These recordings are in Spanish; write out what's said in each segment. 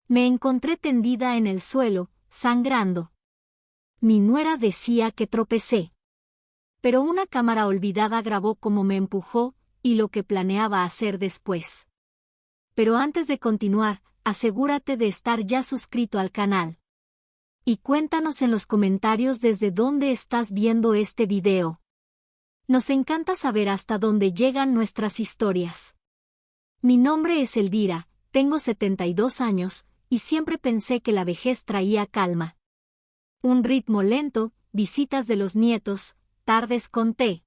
Me encontré tendida en el suelo, sangrando. Mi nuera decía que tropecé. Pero una cámara olvidada grabó cómo me empujó y lo que planeaba hacer después. Pero antes de continuar, asegúrate de estar ya suscrito al canal. Y cuéntanos en los comentarios desde dónde estás viendo este video. Nos encanta saber hasta dónde llegan nuestras historias. Mi nombre es Elvira, tengo 72 años, y siempre pensé que la vejez traía calma. Un ritmo lento, visitas de los nietos, tardes con té.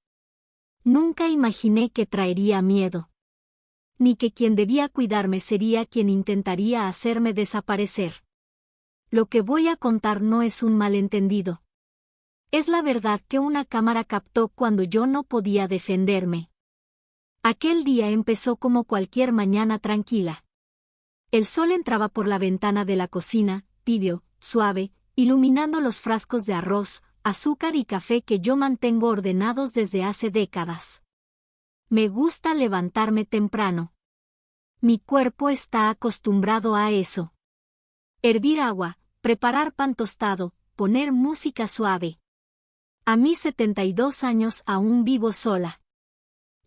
Nunca imaginé que traería miedo. Ni que quien debía cuidarme sería quien intentaría hacerme desaparecer. Lo que voy a contar no es un malentendido. Es la verdad que una cámara captó cuando yo no podía defenderme. Aquel día empezó como cualquier mañana tranquila. El sol entraba por la ventana de la cocina, tibio, suave, iluminando los frascos de arroz, azúcar y café que yo mantengo ordenados desde hace décadas. Me gusta levantarme temprano. Mi cuerpo está acostumbrado a eso. Hervir agua, preparar pan tostado, poner música suave. A mis 72 años aún vivo sola.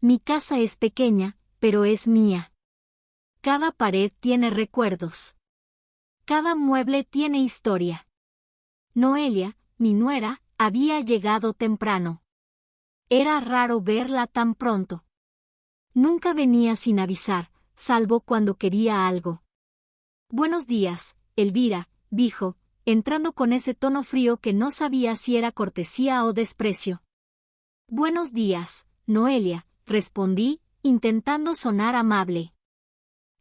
Mi casa es pequeña, pero es mía. Cada pared tiene recuerdos. Cada mueble tiene historia. Noelia, mi nuera, había llegado temprano. Era raro verla tan pronto. Nunca venía sin avisar, salvo cuando quería algo. Buenos días, Elvira, dijo, entrando con ese tono frío que no sabía si era cortesía o desprecio. Buenos días, Noelia, respondí, intentando sonar amable.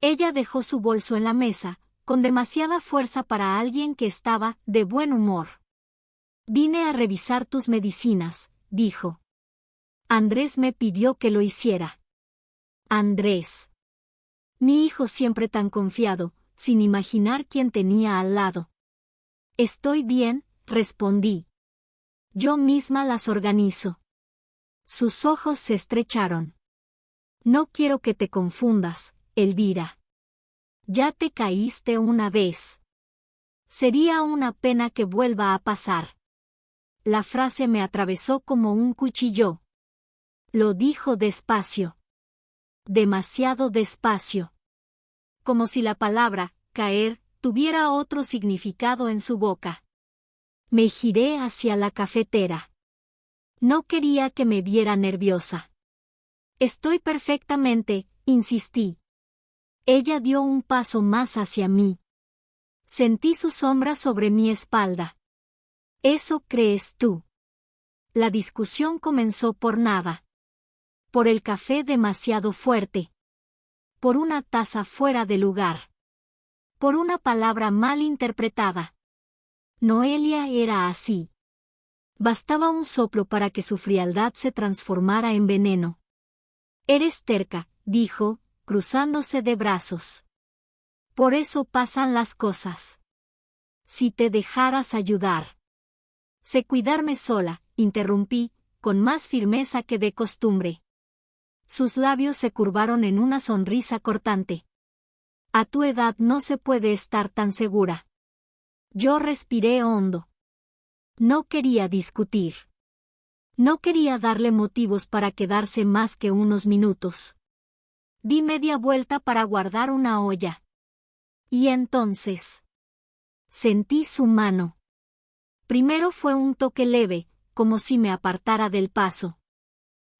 Ella dejó su bolso en la mesa, con demasiada fuerza para alguien que estaba de buen humor. Vine a revisar tus medicinas, dijo. Andrés me pidió que lo hiciera. Andrés. Mi hijo siempre tan confiado, sin imaginar quién tenía al lado. Estoy bien, respondí. Yo misma las organizo. Sus ojos se estrecharon. No quiero que te confundas, Elvira. Ya te caíste una vez. Sería una pena que vuelva a pasar. La frase me atravesó como un cuchillo. Lo dijo despacio. Demasiado despacio. Como si la palabra, caer, tuviera otro significado en su boca. Me giré hacia la cafetera. No quería que me viera nerviosa. Estoy perfectamente, insistí. Ella dio un paso más hacia mí. Sentí su sombra sobre mi espalda. ¿Eso crees tú? La discusión comenzó por nada. Por el café demasiado fuerte. Por una taza fuera de lugar. Por una palabra mal interpretada. Noelia era así. Bastaba un soplo para que su frialdad se transformara en veneno. Eres terca, dijo, cruzándose de brazos. Por eso pasan las cosas. Si te dejaras ayudar. Sé cuidarme sola, interrumpí, con más firmeza que de costumbre. Sus labios se curvaron en una sonrisa cortante. A tu edad no se puede estar tan segura. Yo respiré hondo. No quería discutir. No quería darle motivos para quedarse más que unos minutos. Di media vuelta para guardar una olla. Y entonces sentí su mano. Primero fue un toque leve, como si me apartara del paso.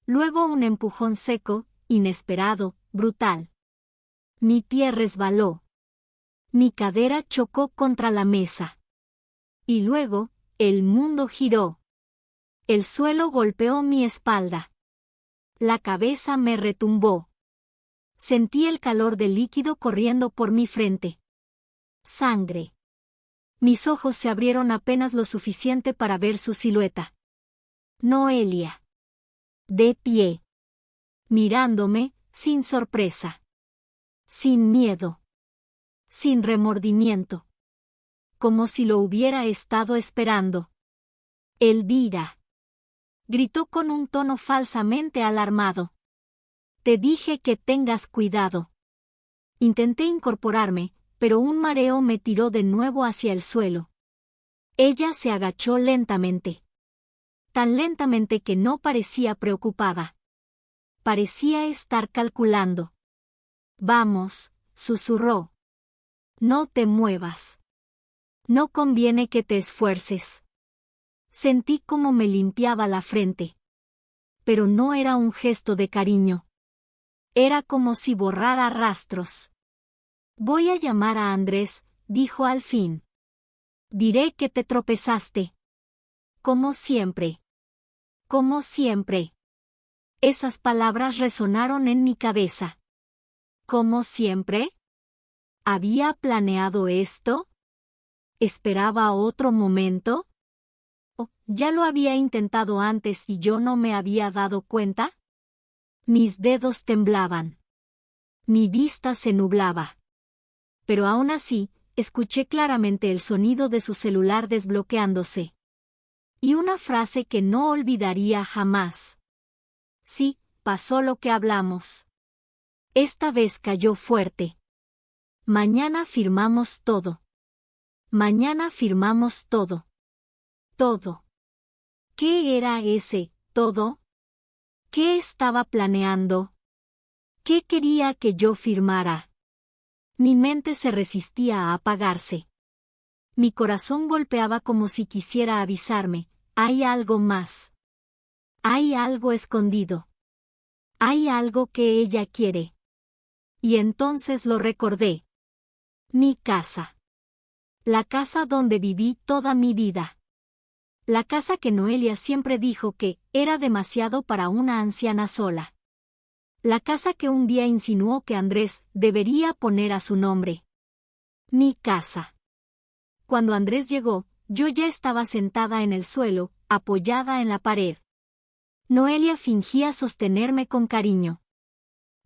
Luego un empujón seco, inesperado, brutal. Mi pie resbaló. Mi cadera chocó contra la mesa. Y luego, el mundo giró. El suelo golpeó mi espalda. La cabeza me retumbó. Sentí el calor del líquido corriendo por mi frente. Sangre. Mis ojos se abrieron apenas lo suficiente para ver su silueta. Noelia. De pie. Mirándome, sin sorpresa. Sin miedo. Sin remordimiento. Como si lo hubiera estado esperando. Elvira. Gritó con un tono falsamente alarmado. Te dije que tengas cuidado. Intenté incorporarme, pero un mareo me tiró de nuevo hacia el suelo. Ella se agachó lentamente. Tan lentamente que no parecía preocupada. Parecía estar calculando. Vamos, susurró. No te muevas. No conviene que te esfuerces. Sentí como me limpiaba la frente. Pero no era un gesto de cariño. Era como si borrara rastros. Voy a llamar a Andrés, dijo al fin. Diré que te tropezaste. Como siempre. Como siempre. Esas palabras resonaron en mi cabeza. ¿Como siempre? ¿Había planeado esto? ¿Esperaba otro momento? ¿O ya lo había intentado antes y yo no me había dado cuenta? Mis dedos temblaban. Mi vista se nublaba. Pero aún así, escuché claramente el sonido de su celular desbloqueándose. Y una frase que no olvidaría jamás. Sí, pasó lo que hablamos. Esta vez cayó fuerte. Mañana firmamos todo. Mañana firmamos todo. Todo. ¿Qué era ese todo? ¿Qué estaba planeando? ¿Qué quería que yo firmara? Mi mente se resistía a apagarse. Mi corazón golpeaba como si quisiera avisarme, hay algo más. Hay algo escondido. Hay algo que ella quiere. Y entonces lo recordé. Mi casa. La casa donde viví toda mi vida. La casa que Noelia siempre dijo que era demasiado para una anciana sola. La casa que un día insinuó que Andrés debería poner a su nombre. Mi casa. Cuando Andrés llegó, yo ya estaba sentada en el suelo, apoyada en la pared. Noelia fingía sostenerme con cariño.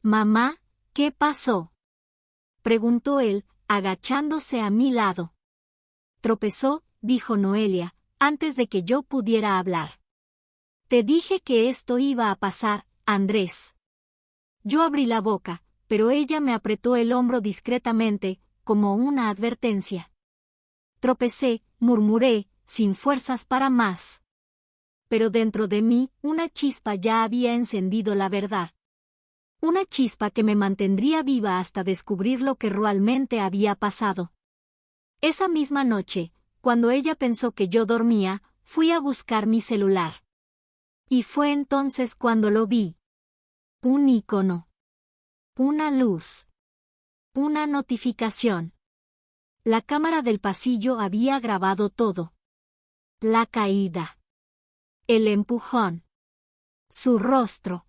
«Mamá, ¿qué pasó?», preguntó él, agachándose a mi lado. Tropezó, dijo Noelia, antes de que yo pudiera hablar. Te dije que esto iba a pasar, Andrés. Yo abrí la boca, pero ella me apretó el hombro discretamente, como una advertencia. Tropecé, murmuré, sin fuerzas para más. Pero dentro de mí, una chispa ya había encendido la verdad. Una chispa que me mantendría viva hasta descubrir lo que realmente había pasado. Esa misma noche, cuando ella pensó que yo dormía, fui a buscar mi celular. Y fue entonces cuando lo vi. Un icono. Una luz. Una notificación. La cámara del pasillo había grabado todo. La caída. El empujón. Su rostro.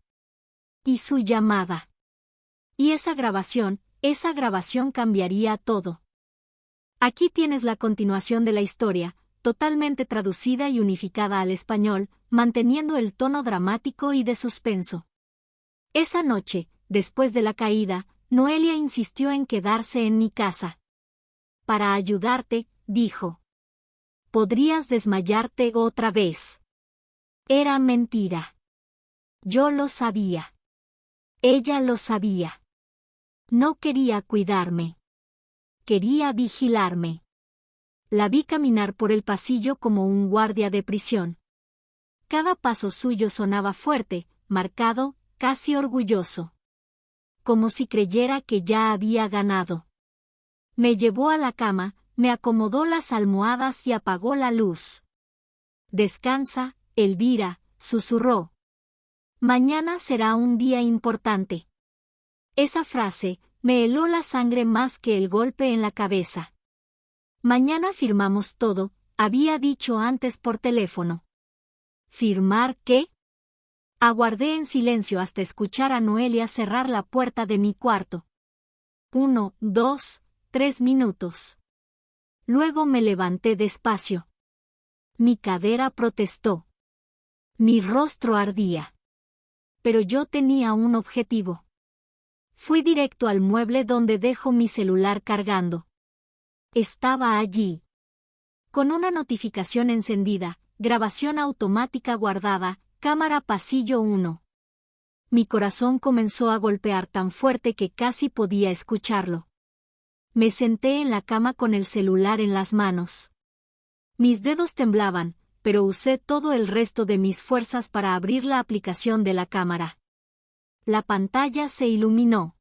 Y su llamada. Y esa grabación cambiaría todo. Aquí tienes la continuación de la historia, totalmente traducida y unificada al español, manteniendo el tono dramático y de suspenso. Esa noche, después de la caída, Noelia insistió en quedarse en mi casa. Para ayudarte, dijo. Podrías desmayarte otra vez. Era mentira. Yo lo sabía. Ella lo sabía. No quería cuidarme. Quería vigilarme. La vi caminar por el pasillo como un guardia de prisión. Cada paso suyo sonaba fuerte, marcado, casi orgulloso. Como si creyera que ya había ganado. Me llevó a la cama, me acomodó las almohadas y apagó la luz. Descansa, Elvira, susurró. Mañana será un día importante. Esa frase me heló la sangre más que el golpe en la cabeza. Mañana firmamos todo, había dicho antes por teléfono. ¿Firmar qué? Aguardé en silencio hasta escuchar a Noelia cerrar la puerta de mi cuarto. 1, 2, 3 minutos. Luego me levanté despacio. Mi cadera protestó. Mi rostro ardía. Pero yo tenía un objetivo. Fui directo al mueble donde dejo mi celular cargando. Estaba allí. Con una notificación encendida, grabación automática guardada, cámara pasillo 1. Mi corazón comenzó a golpear tan fuerte que casi podía escucharlo. Me senté en la cama con el celular en las manos. Mis dedos temblaban, pero usé todo el resto de mis fuerzas para abrir la aplicación de la cámara. La pantalla se iluminó.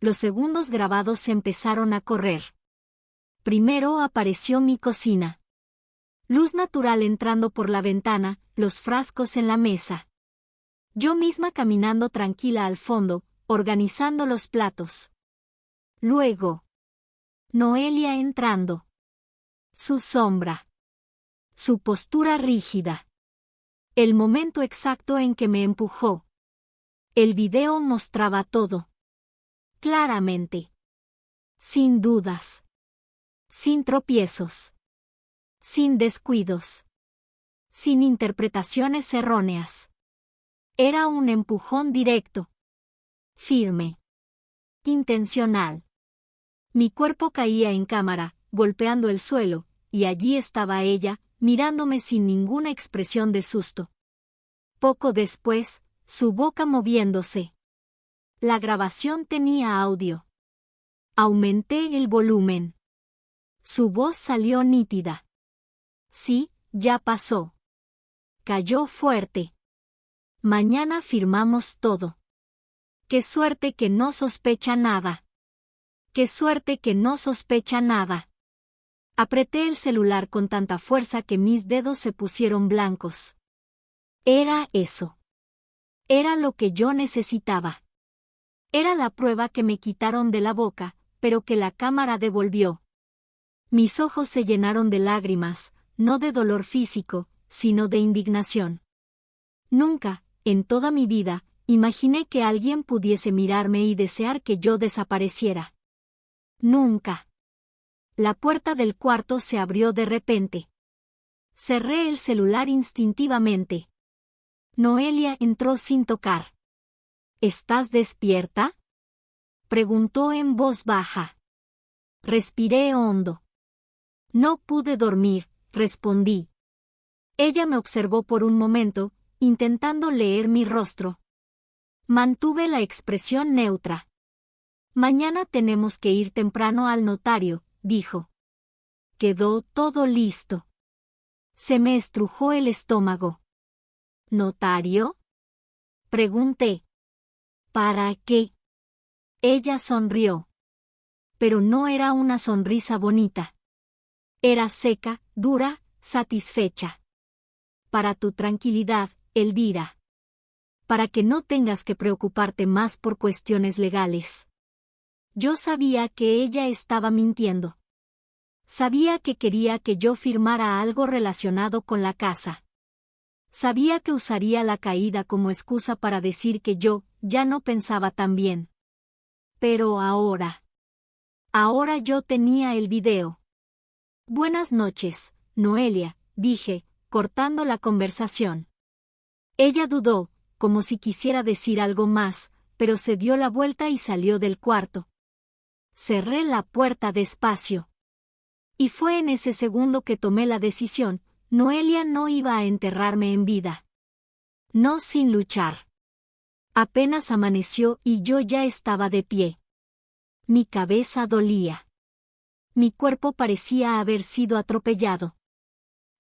Los segundos grabados empezaron a correr. Primero apareció mi cocina. Luz natural entrando por la ventana, los frascos en la mesa. Yo misma caminando tranquila al fondo, organizando los platos. Luego, Noelia entrando. Su sombra. Su postura rígida. El momento exacto en que me empujó. El video mostraba todo. Claramente. Sin dudas. Sin tropiezos. Sin descuidos. Sin interpretaciones erróneas. Era un empujón directo. Firme. Intencional. Mi cuerpo caía en cámara, golpeando el suelo, y allí estaba ella, mirándome sin ninguna expresión de susto. Poco después, su boca moviéndose. La grabación tenía audio. Aumenté el volumen. Su voz salió nítida. Sí, ya pasó. Cayó fuerte. Mañana firmamos todo. Qué suerte que no sospecha nada. Qué suerte que no sospecha nada. Apreté el celular con tanta fuerza que mis dedos se pusieron blancos. Era eso. Era lo que yo necesitaba. Era la prueba que me quitaron de la boca, pero que la cámara devolvió. Mis ojos se llenaron de lágrimas, no de dolor físico, sino de indignación. Nunca, en toda mi vida, imaginé que alguien pudiese mirarme y desear que yo desapareciera. Nunca. La puerta del cuarto se abrió de repente. Cerré el celular instintivamente. Noelia entró sin tocar. ¿Estás despierta?, preguntó en voz baja. Respiré hondo. No pude dormir, respondí. Ella me observó por un momento, intentando leer mi rostro. Mantuve la expresión neutra. Mañana tenemos que ir temprano al notario, dijo. Quedó todo listo. Se me estrujó el estómago. ¿Notario?, pregunté. ¿Para qué? Ella sonrió. Pero no era una sonrisa bonita. Era seca, dura, satisfecha. Para tu tranquilidad, Elvira. Para que no tengas que preocuparte más por cuestiones legales. Yo sabía que ella estaba mintiendo. Sabía que quería que yo firmara algo relacionado con la casa. Sabía que usaría la caída como excusa para decir que yo ya no pensaba tan bien. Pero ahora yo tenía el video. Buenas noches, Noelia, dije, cortando la conversación. Ella dudó, como si quisiera decir algo más, pero se dio la vuelta y salió del cuarto. Cerré la puerta despacio. Y fue en ese segundo que tomé la decisión. Noelia no iba a enterrarme en vida. No sin luchar. Apenas amaneció y yo ya estaba de pie. Mi cabeza dolía. Mi cuerpo parecía haber sido atropellado.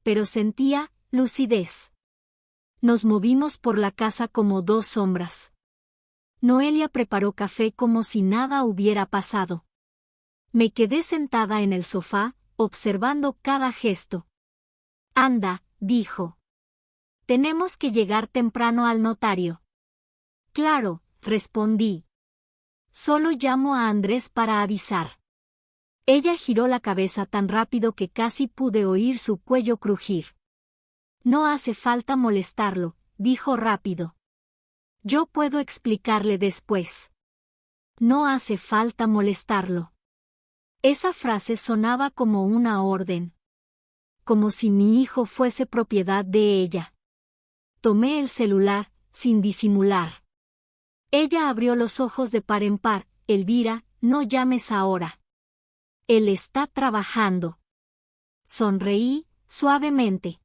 Pero sentía lucidez. Nos movimos por la casa como dos sombras. Noelia preparó café como si nada hubiera pasado. Me quedé sentada en el sofá, observando cada gesto. Anda, dijo. Tenemos que llegar temprano al notario. Claro, respondí. Solo llamo a Andrés para avisar. Ella giró la cabeza tan rápido que casi pude oír su cuello crujir. No hace falta molestarlo, dijo rápido. Yo puedo explicarle después. No hace falta molestarlo. Esa frase sonaba como una orden. Como si mi hijo fuese propiedad de ella. Tomé el celular, sin disimular. Ella abrió los ojos de par en par. Elvira, no llames ahora. Él está trabajando. Sonreí, suavemente.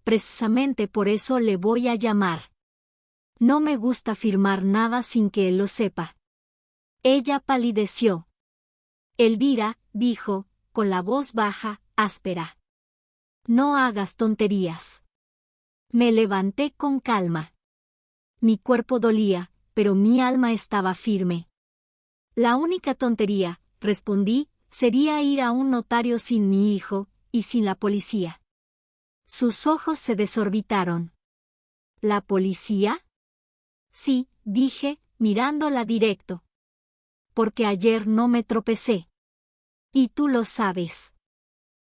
Precisamente por eso le voy a llamar. No me gusta firmar nada sin que él lo sepa. Ella palideció. Elvira, dijo, con la voz baja, áspera. No hagas tonterías. Me levanté con calma. Mi cuerpo dolía, pero mi alma estaba firme. La única tontería, respondí, sería ir a un notario sin mi hijo, y sin la policía. Sus ojos se desorbitaron. ¿La policía? Sí, dije, mirándola directo. Porque ayer no me tropecé. Y tú lo sabes.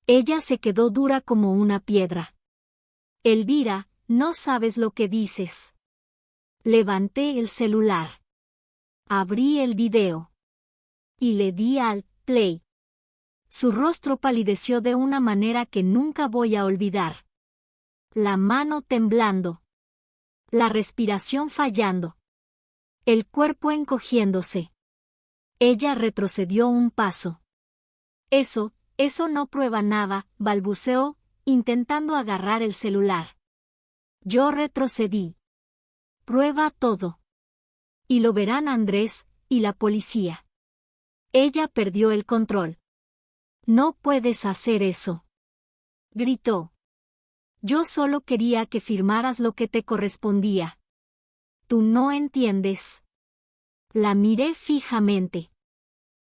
Ella se quedó dura como una piedra. Elvira, no sabes lo que dices. Levanté el celular. Abrí el video. Y le di al play. Su rostro palideció de una manera que nunca voy a olvidar. La mano temblando. La respiración fallando. El cuerpo encogiéndose. Ella retrocedió un paso. Eso no prueba nada, balbuceó, intentando agarrar el celular. Yo retrocedí. Prueba todo. Y lo verán Andrés y la policía. Ella perdió el control. No puedes hacer eso. Gritó. Yo solo quería que firmaras lo que te correspondía. Tú no entiendes. La miré fijamente.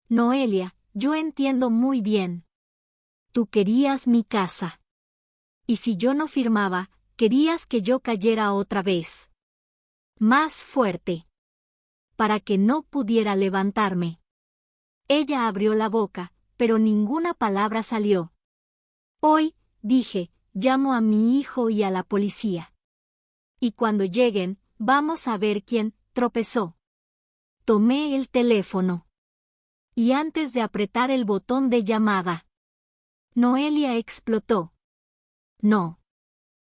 Noelia, yo entiendo muy bien. Tú querías mi casa. Y si yo no firmaba, querías que yo cayera otra vez. Más fuerte. Para que no pudiera levantarme. Ella abrió la boca, pero ninguna palabra salió. Hoy, dije, llamo a mi hijo y a la policía. Y cuando lleguen, vamos a ver quién tropezó. Tomé el teléfono. Y antes de apretar el botón de llamada, Noelia explotó. No.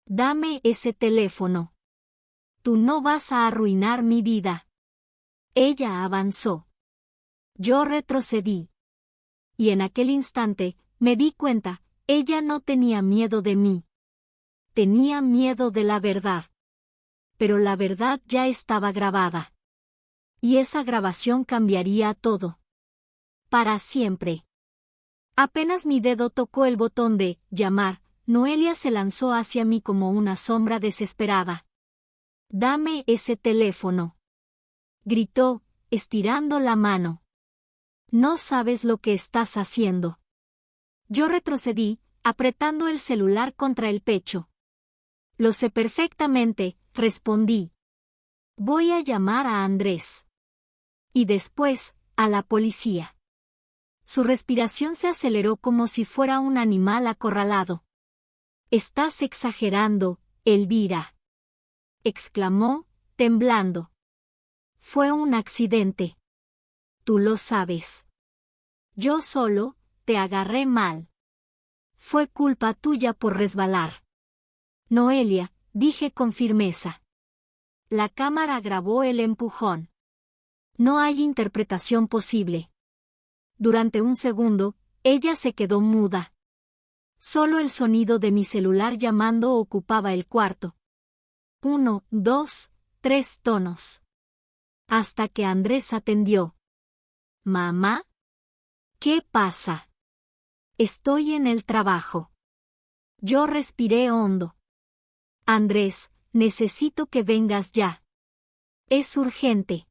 Dame ese teléfono. Tú no vas a arruinar mi vida. Ella avanzó. Yo retrocedí. Y en aquel instante, me di cuenta, ella no tenía miedo de mí. Tenía miedo de la verdad. Pero la verdad ya estaba grabada. Y esa grabación cambiaría todo. Para siempre. Apenas mi dedo tocó el botón de llamar, Noelia se lanzó hacia mí como una sombra desesperada. Dame ese teléfono. Gritó, estirando la mano. No sabes lo que estás haciendo. Yo retrocedí, apretando el celular contra el pecho. Lo sé perfectamente, respondí. Voy a llamar a Andrés. Y después, a la policía. Su respiración se aceleró como si fuera un animal acorralado. Estás exagerando, Elvira. Exclamó, temblando. Fue un accidente. Tú lo sabes. Yo solo, te agarré mal. Fue culpa tuya por resbalar. Noelia, dije con firmeza. La cámara grabó el empujón. No hay interpretación posible. Durante un segundo, ella se quedó muda. Solo el sonido de mi celular llamando ocupaba el cuarto. 1, 2, 3 tonos. Hasta que Andrés atendió. ¿Mamá? ¿Qué pasa? Estoy en el trabajo. Yo respiré hondo. Andrés, necesito que vengas ya. Es urgente.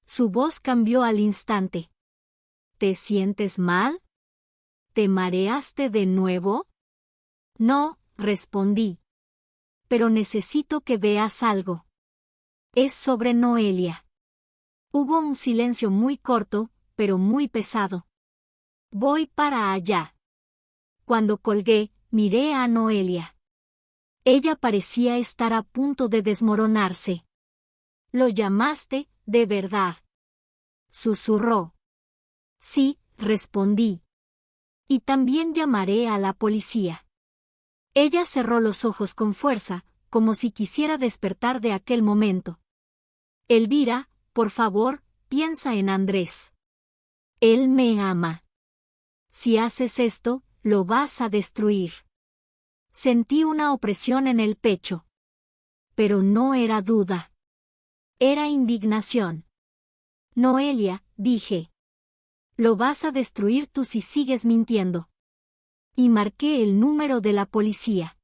Su voz cambió al instante. ¿Te sientes mal? ¿Te mareaste de nuevo? No, respondí. Pero necesito que veas algo. Es sobre Noelia. Hubo un silencio muy corto, pero muy pesado. Voy para allá. Cuando colgué, miré a Noelia. Ella parecía estar a punto de desmoronarse. ¿Lo llamaste, de verdad? Susurró. Sí, respondí. Y también llamaré a la policía. Ella cerró los ojos con fuerza, como si quisiera despertar de aquel momento. Elvira, por favor, piensa en Andrés. Él me ama. Si haces esto, lo vas a destruir. Sentí una opresión en el pecho. Pero no era duda. Era indignación. Noelia, dije. Lo vas a destruir tú si sigues mintiendo. Y marqué el número de la policía.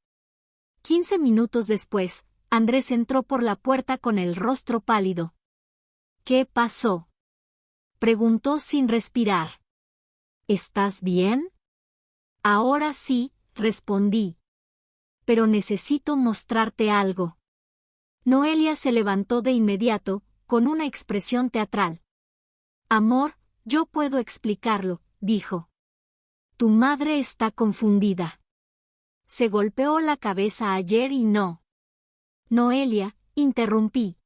15 minutos después, Andrés entró por la puerta con el rostro pálido. ¿Qué pasó?, preguntó sin respirar. ¿Estás bien? Ahora sí, respondí. Pero necesito mostrarte algo. Noelia se levantó de inmediato, con una expresión teatral. Amor, yo puedo explicarlo, dijo. Tu madre está confundida. Se golpeó la cabeza ayer y no. Noelia, interrumpí.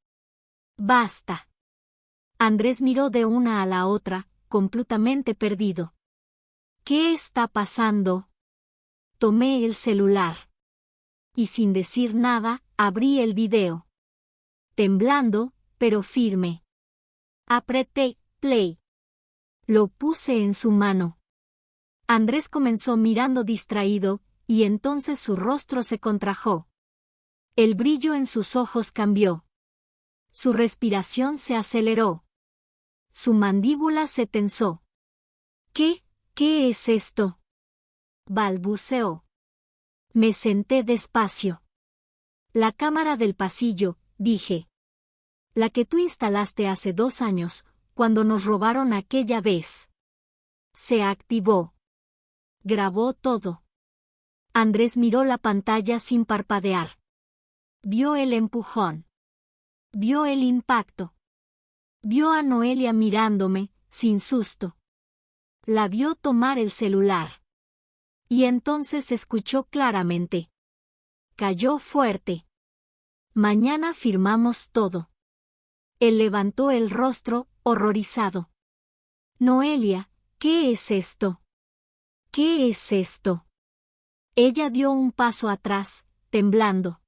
Basta. Andrés miró de una a la otra, completamente perdido. ¿Qué está pasando? Tomé el celular. Y sin decir nada, abrí el video. Temblando, pero firme. Apreté play. Lo puse en su mano. Andrés comenzó mirando distraído, y entonces su rostro se contrajo. El brillo en sus ojos cambió. Su respiración se aceleró. Su mandíbula se tensó. ¿Qué es esto?, balbuceó. Me senté despacio. La cámara del pasillo, dije. La que tú instalaste hace 2 años, cuando nos robaron aquella vez. Se activó. Grabó todo. Andrés miró la pantalla sin parpadear. Vio el empujón. Vio el impacto. Vio a Noelia mirándome, sin susto. La vio tomar el celular. Y entonces escuchó claramente. Cayó fuerte. Mañana firmamos todo. Él levantó el rostro, horrorizado. Noelia, ¿qué es esto? ¿Qué es esto? Ella dio un paso atrás, temblando.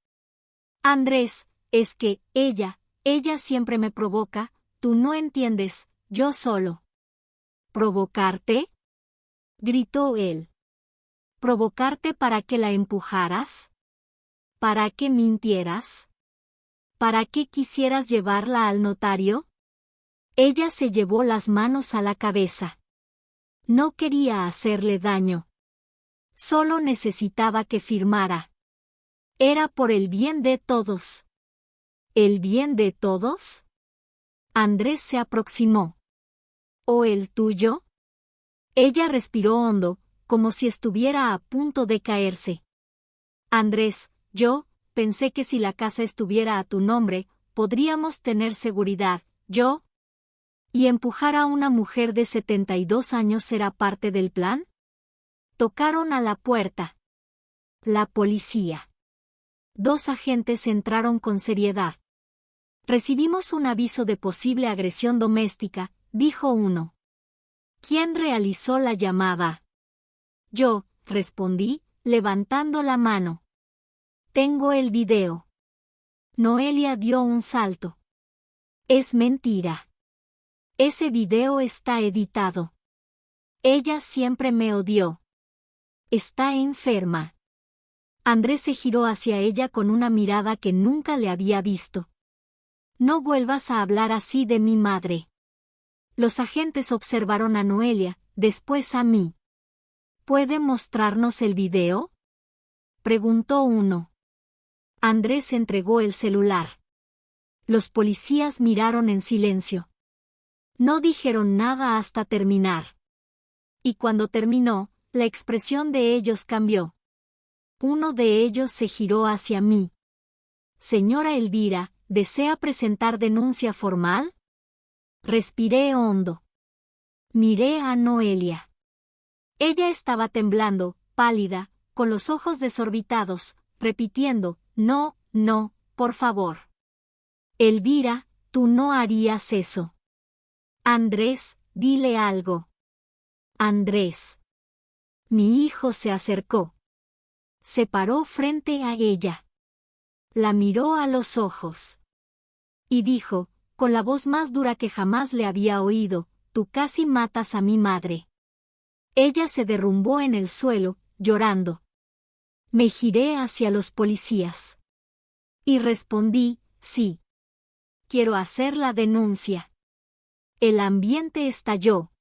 Andrés, es que, ella siempre me provoca, tú no entiendes, yo solo. ¿Provocarte?, gritó él. ¿Provocarte para que la empujaras? ¿Para que mintieras? ¿Para qué quisieras llevarla al notario? Ella se llevó las manos a la cabeza. No quería hacerle daño. Solo necesitaba que firmara. Era por el bien de todos. ¿El bien de todos? Andrés se aproximó. ¿O el tuyo? Ella respiró hondo, como si estuviera a punto de caerse. Andrés, yo pensé que si la casa estuviera a tu nombre, podríamos tener seguridad, yo. ¿Y empujar a una mujer de 72 años era parte del plan? Tocaron a la puerta. La policía. 2 agentes entraron con seriedad. Recibimos un aviso de posible agresión doméstica, dijo uno. ¿Quién realizó la llamada? Yo, respondí, levantando la mano. Tengo el video. Noelia dio un salto. Es mentira. Ese video está editado. Ella siempre me odió. Está enferma. Andrés se giró hacia ella con una mirada que nunca le había visto. No vuelvas a hablar así de mi madre. Los agentes observaron a Noelia, después a mí. ¿Puede mostrarnos el video?, preguntó uno. Andrés entregó el celular. Los policías miraron en silencio. No dijeron nada hasta terminar. Y cuando terminó, la expresión de ellos cambió. Uno de ellos se giró hacia mí. Señora Elvira, ¿desea presentar denuncia formal? Respiré hondo. Miré a Noelia. Ella estaba temblando, pálida, con los ojos desorbitados, repitiendo, no, por favor. Elvira, tú no harías eso. Andrés, dile algo. Andrés. Mi hijo se acercó. Se paró frente a ella. La miró a los ojos. Y dijo, con la voz más dura que jamás le había oído, tú casi matas a mi madre. Ella se derrumbó en el suelo, llorando. Me giré hacia los policías. Y respondí, sí. Quiero hacer la denuncia. El ambiente estalló.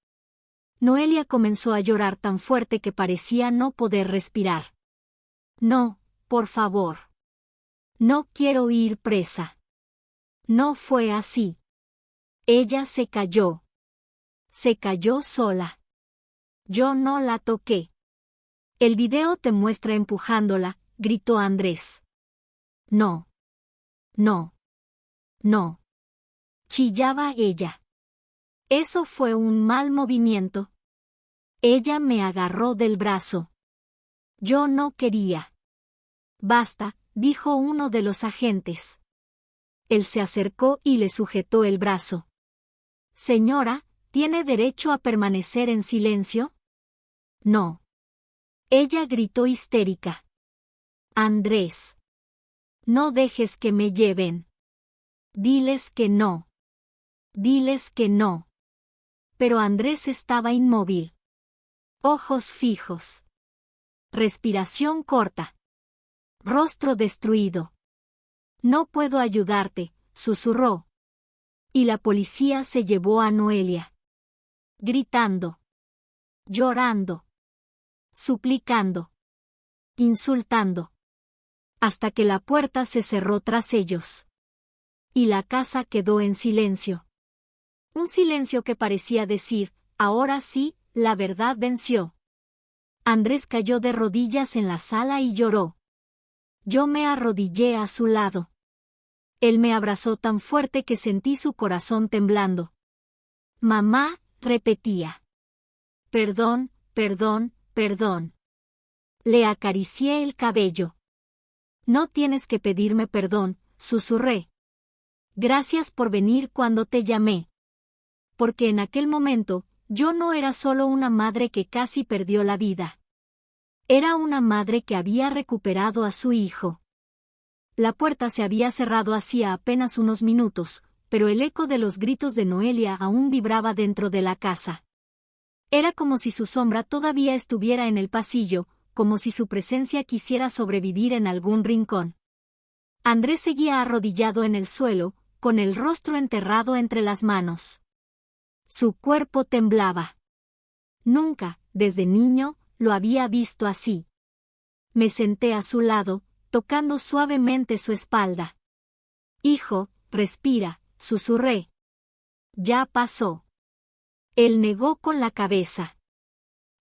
Noelia comenzó a llorar tan fuerte que parecía no poder respirar. No, por favor. No quiero ir presa. No fue así. Ella se cayó. Se cayó sola. Yo no la toqué. El video te muestra empujándola, gritó Andrés. No. No. No. Chillaba ella. Eso fue un mal movimiento. Ella me agarró del brazo. Yo no quería. Basta, dijo uno de los agentes. Él se acercó y le sujetó el brazo. Señora, ¿tiene derecho a permanecer en silencio? No. Ella gritó histérica. Andrés. No dejes que me lleven. Diles que no. Diles que no. Pero Andrés estaba inmóvil. Ojos fijos. Respiración corta. Rostro destruido. No puedo ayudarte, susurró. Y la policía se llevó a Noelia. Gritando. Llorando. Suplicando. Insultando. Hasta que la puerta se cerró tras ellos. Y la casa quedó en silencio. Un silencio que parecía decir, ahora sí, la verdad venció. Andrés cayó de rodillas en la sala y lloró. Yo me arrodillé a su lado. Él me abrazó tan fuerte que sentí su corazón temblando. Mamá, repetía. Perdón, perdón, perdón. Le acaricié el cabello. No tienes que pedirme perdón, susurré. Gracias por venir cuando te llamé. Porque en aquel momento, yo no era solo una madre que casi perdió la vida. Era una madre que había recuperado a su hijo. La puerta se había cerrado hacía apenas unos minutos, pero el eco de los gritos de Noelia aún vibraba dentro de la casa. Era como si su sombra todavía estuviera en el pasillo, como si su presencia quisiera sobrevivir en algún rincón. Andrés seguía arrodillado en el suelo, con el rostro enterrado entre las manos. Su cuerpo temblaba. Nunca, desde niño, lo había visto así. Me senté a su lado, tocando suavemente su espalda. Hijo, respira, susurré. Ya pasó. Él negó con la cabeza.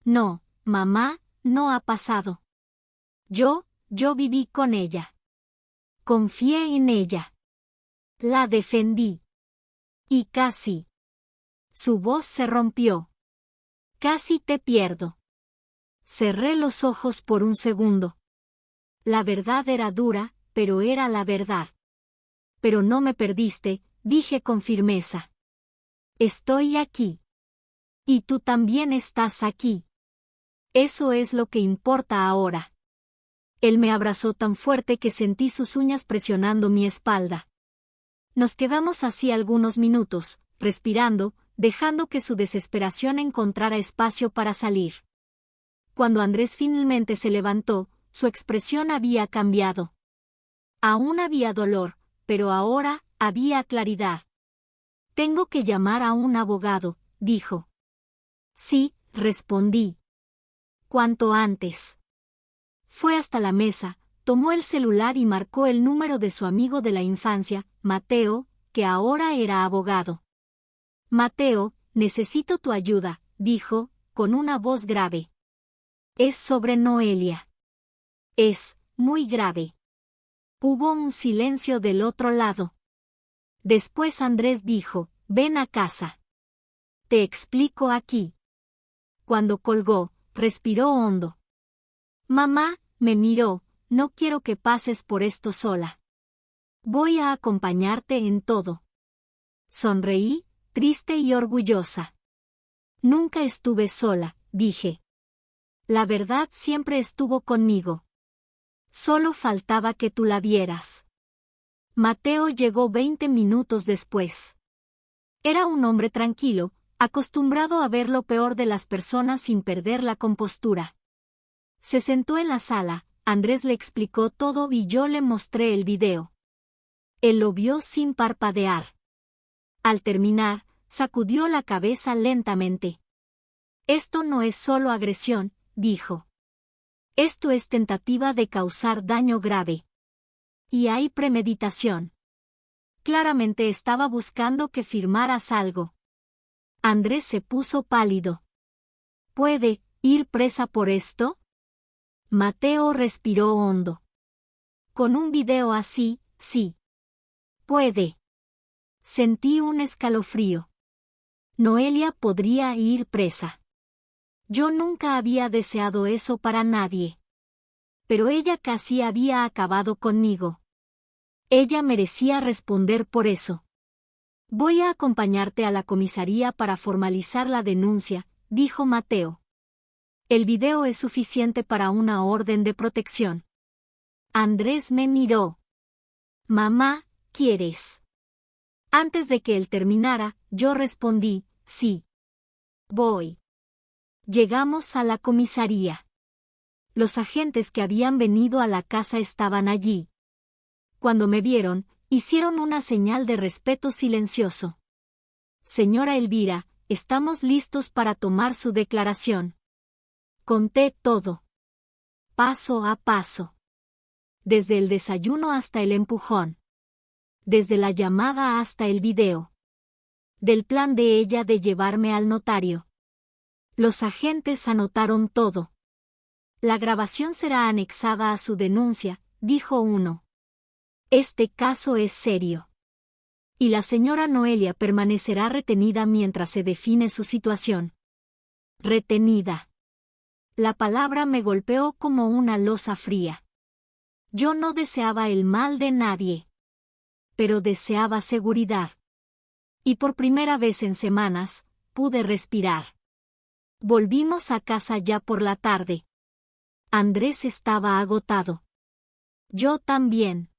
No, mamá, no ha pasado. Yo viví con ella. Confié en ella. La defendí. Y casi. Su voz se rompió. Casi te pierdo. Cerré los ojos por un segundo. La verdad era dura, pero era la verdad. Pero no me perdiste, dije con firmeza. Estoy aquí. Y tú también estás aquí. Eso es lo que importa ahora. Él me abrazó tan fuerte que sentí sus uñas presionando mi espalda. Nos quedamos así algunos minutos, respirando, dejando que su desesperación encontrara espacio para salir. Cuando Andrés finalmente se levantó, su expresión había cambiado. Aún había dolor, pero ahora había claridad. Tengo que llamar a un abogado, dijo. Sí, respondí. Cuanto antes. Fue hasta la mesa, tomó el celular y marcó el número de su amigo de la infancia, Mateo, que ahora era abogado. Mateo, necesito tu ayuda, dijo, con una voz grave. Es sobre Noelia. Es muy grave. Hubo un silencio del otro lado. Después Andrés dijo, ven a casa. Te explico aquí. Cuando colgó, respiró hondo. Mamá, me miró, no quiero que pases por esto sola. Voy a acompañarte en todo. Sonreí, triste y orgullosa. Nunca estuve sola, dije. La verdad siempre estuvo conmigo. Solo faltaba que tú la vieras. Mateo llegó 20 minutos después. Era un hombre tranquilo, acostumbrado a ver lo peor de las personas sin perder la compostura. Se sentó en la sala, Andrés le explicó todo y yo le mostré el video. Él lo vio sin parpadear. Al terminar, sacudió la cabeza lentamente. Esto no es solo agresión, dijo. Esto es tentativa de causar daño grave. Y hay premeditación. Claramente estaba buscando que firmaras algo. Andrés se puso pálido. ¿Puede ir presa por esto? Mateo respiró hondo. Con un video así, sí. Puede. Sentí un escalofrío. Noelia podría ir presa. Yo nunca había deseado eso para nadie. Pero ella casi había acabado conmigo. Ella merecía responder por eso. Voy a acompañarte a la comisaría para formalizar la denuncia, dijo Mateo. El video es suficiente para una orden de protección. Andrés me miró. Mamá, ¿quieres? Antes de que él terminara, yo respondí, sí. Voy. Llegamos a la comisaría. Los agentes que habían venido a la casa estaban allí. Cuando me vieron, hicieron una señal de respeto silencioso. Señora Elvira, estamos listos para tomar su declaración. Conté todo. Paso a paso. Desde el desayuno hasta el empujón. Desde la llamada hasta el video. Del plan de ella de llevarme al notario. Los agentes anotaron todo. La grabación será anexada a su denuncia, dijo uno. Este caso es serio. Y la señora Noelia permanecerá retenida mientras se define su situación. Retenida. La palabra me golpeó como una losa fría. Yo no deseaba el mal de nadie. Pero deseaba seguridad. Y por primera vez en semanas, pude respirar. Volvimos a casa ya por la tarde. Andrés estaba agotado. Yo también.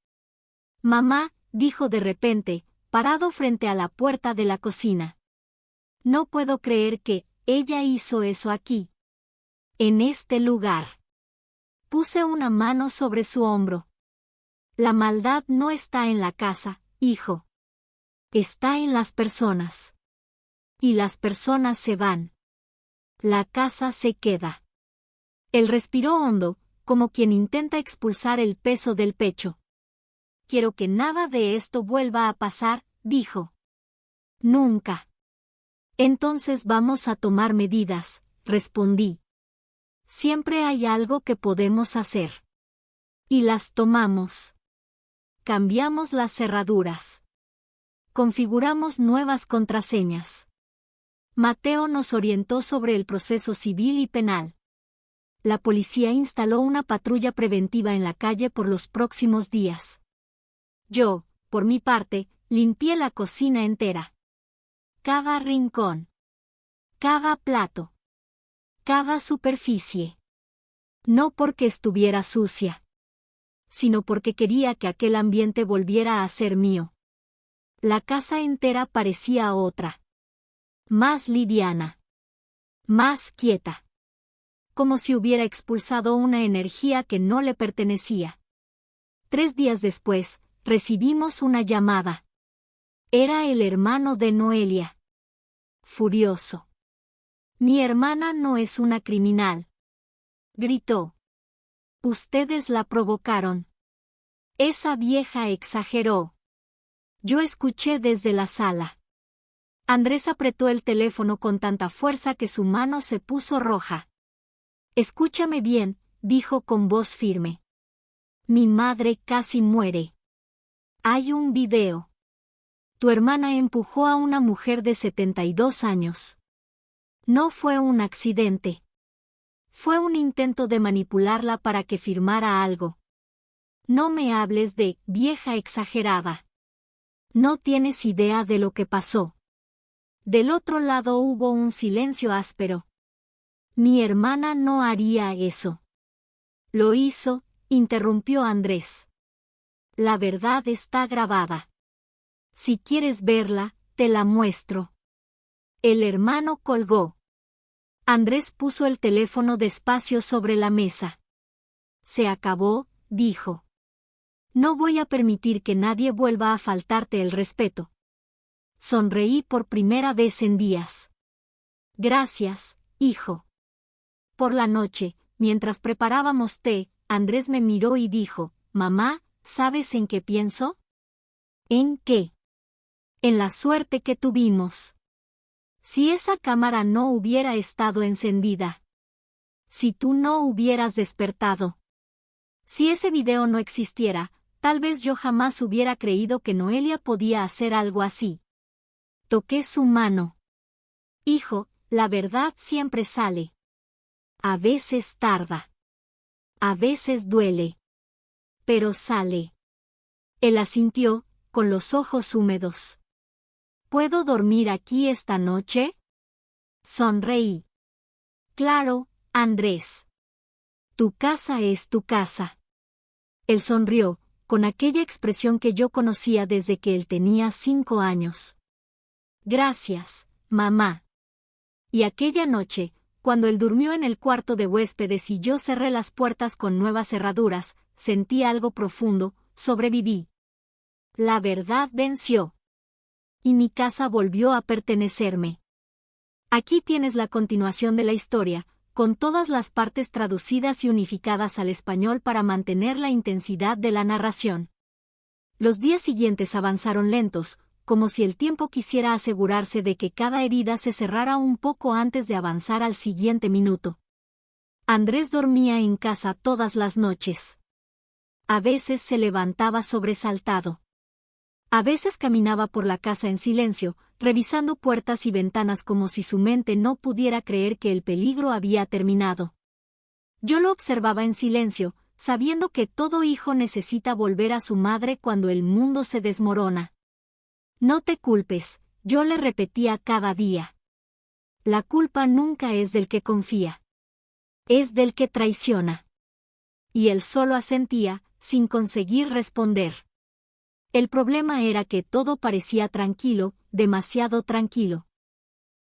Mamá, dijo de repente, parado frente a la puerta de la cocina. No puedo creer que ella hizo eso aquí. En este lugar. Puse una mano sobre su hombro. La maldad no está en la casa, hijo. Está en las personas. Y las personas se van. La casa se queda. Él respiró hondo, como quien intenta expulsar el peso del pecho. Quiero que nada de esto vuelva a pasar, dijo. Nunca. Entonces vamos a tomar medidas, respondí. Siempre hay algo que podemos hacer. Y las tomamos. Cambiamos las cerraduras. Configuramos nuevas contraseñas. Mateo nos orientó sobre el proceso civil y penal. La policía instaló una patrulla preventiva en la calle por los próximos días. Yo, por mi parte, limpié la cocina entera. Cada rincón. Cada plato. Cada superficie. No porque estuviera sucia, sino porque quería que aquel ambiente volviera a ser mío. La casa entera parecía otra. Más liviana. Más quieta. Como si hubiera expulsado una energía que no le pertenecía. 3 días después, recibimos una llamada. Era el hermano de Noelia. Furioso. Mi hermana no es una criminal. Gritó. Ustedes la provocaron. Esa vieja exageró. Yo escuché desde la sala. Andrés apretó el teléfono con tanta fuerza que su mano se puso roja. Escúchame bien, dijo con voz firme. Mi madre casi muere. Hay un video. Tu hermana empujó a una mujer de 72 años. No fue un accidente. Fue un intento de manipularla para que firmara algo. No me hables de vieja exagerada. No tienes idea de lo que pasó. Del otro lado hubo un silencio áspero. Mi hermana no haría eso. Lo hizo, interrumpió Andrés. La verdad está grabada. Si quieres verla, te la muestro. El hermano colgó. Andrés puso el teléfono despacio sobre la mesa. Se acabó, dijo. No voy a permitir que nadie vuelva a faltarte el respeto. Sonreí por primera vez en días. Gracias, hijo. Por la noche, mientras preparábamos té, Andrés me miró y dijo, «Mamá, ¿sabes en qué pienso?» «¿En qué?» «En la suerte que tuvimos. Si esa cámara no hubiera estado encendida. Si tú no hubieras despertado. Si ese video no existiera, tal vez yo jamás hubiera creído que Noelia podía hacer algo así». Toqué su mano. «Hijo, la verdad siempre sale. A veces tarda. A veces duele. Pero sale». Él asintió, con los ojos húmedos. «¿Puedo dormir aquí esta noche?» Sonreí. «Claro, Andrés. Tu casa es tu casa». Él sonrió, con aquella expresión que yo conocía desde que él tenía 5 años. «Gracias, mamá». Y aquella noche, cuando él durmió en el cuarto de huéspedes y yo cerré las puertas con nuevas cerraduras, sentí algo profundo, sobreviví. La verdad venció. Y mi casa volvió a pertenecerme. Aquí tienes la continuación de la historia, con todas las partes traducidas y unificadas al español para mantener la intensidad de la narración. Los días siguientes avanzaron lentos, como si el tiempo quisiera asegurarse de que cada herida se cerrara un poco antes de avanzar al siguiente minuto. Andrés dormía en casa todas las noches. A veces se levantaba sobresaltado. A veces caminaba por la casa en silencio, revisando puertas y ventanas como si su mente no pudiera creer que el peligro había terminado. Yo lo observaba en silencio, sabiendo que todo hijo necesita volver a su madre cuando el mundo se desmorona. «No te culpes», yo le repetía cada día. «La culpa nunca es del que confía. Es del que traiciona». Y él solo asentía, sin conseguir responder. El problema era que todo parecía tranquilo, demasiado tranquilo.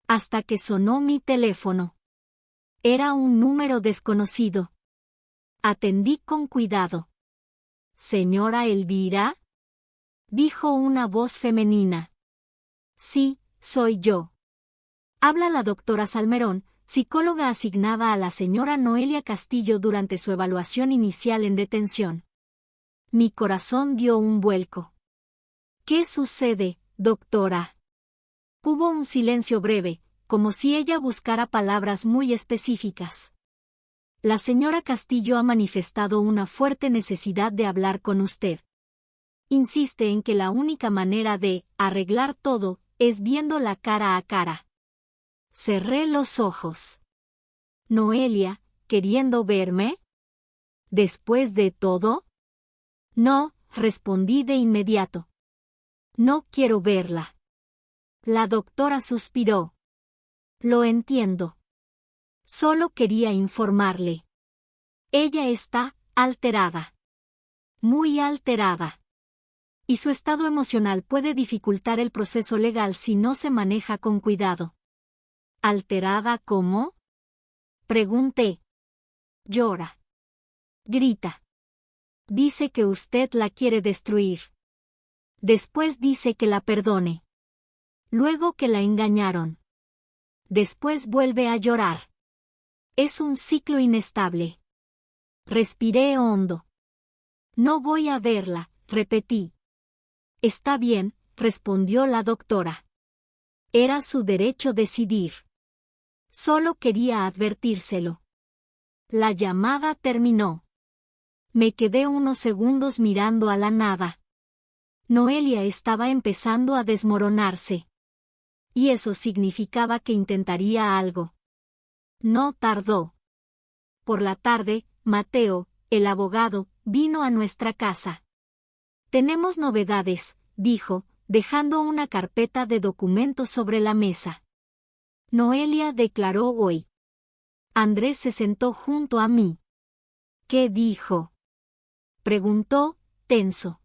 Hasta que sonó mi teléfono. Era un número desconocido. Atendí con cuidado. «¿Señora Elvira?», dijo una voz femenina. «Sí, soy yo. Habla la doctora Salmerón, psicóloga asignada a la señora Noelia Castillo durante su evaluación inicial en detención». Mi corazón dio un vuelco. «¿Qué sucede, doctora?» Hubo un silencio breve, como si ella buscara palabras muy específicas. «La señora Castillo ha manifestado una fuerte necesidad de hablar con usted. Insiste en que la única manera de arreglar todo es viéndola cara a cara». Cerré los ojos. «¿Noelia, queriendo verme? ¿Después de todo?» «No», respondí de inmediato. «No quiero verla». La doctora suspiró. «Lo entiendo. Solo quería informarle. Ella está alterada. Muy alterada. Y su estado emocional puede dificultar el proceso legal si no se maneja con cuidado». «¿Alterada cómo?», pregunté. «Llora. Grita. Dice que usted la quiere destruir. Después dice que la perdone. Luego que la engañaron. Después vuelve a llorar. Es un ciclo inestable». Respiré hondo. «No voy a verla», repetí. «Está bien», respondió la doctora. Era su derecho decidir. Solo quería advertírselo. La llamada terminó. Me quedé unos segundos mirando a la nada. Noelia estaba empezando a desmoronarse. Y eso significaba que intentaría algo. No tardó. Por la tarde, Mateo, el abogado, vino a nuestra casa. «Tenemos novedades», dijo, dejando una carpeta de documentos sobre la mesa. «Noelia declaró hoy». Andrés se sentó junto a mí. «¿Qué dijo?», preguntó, tenso.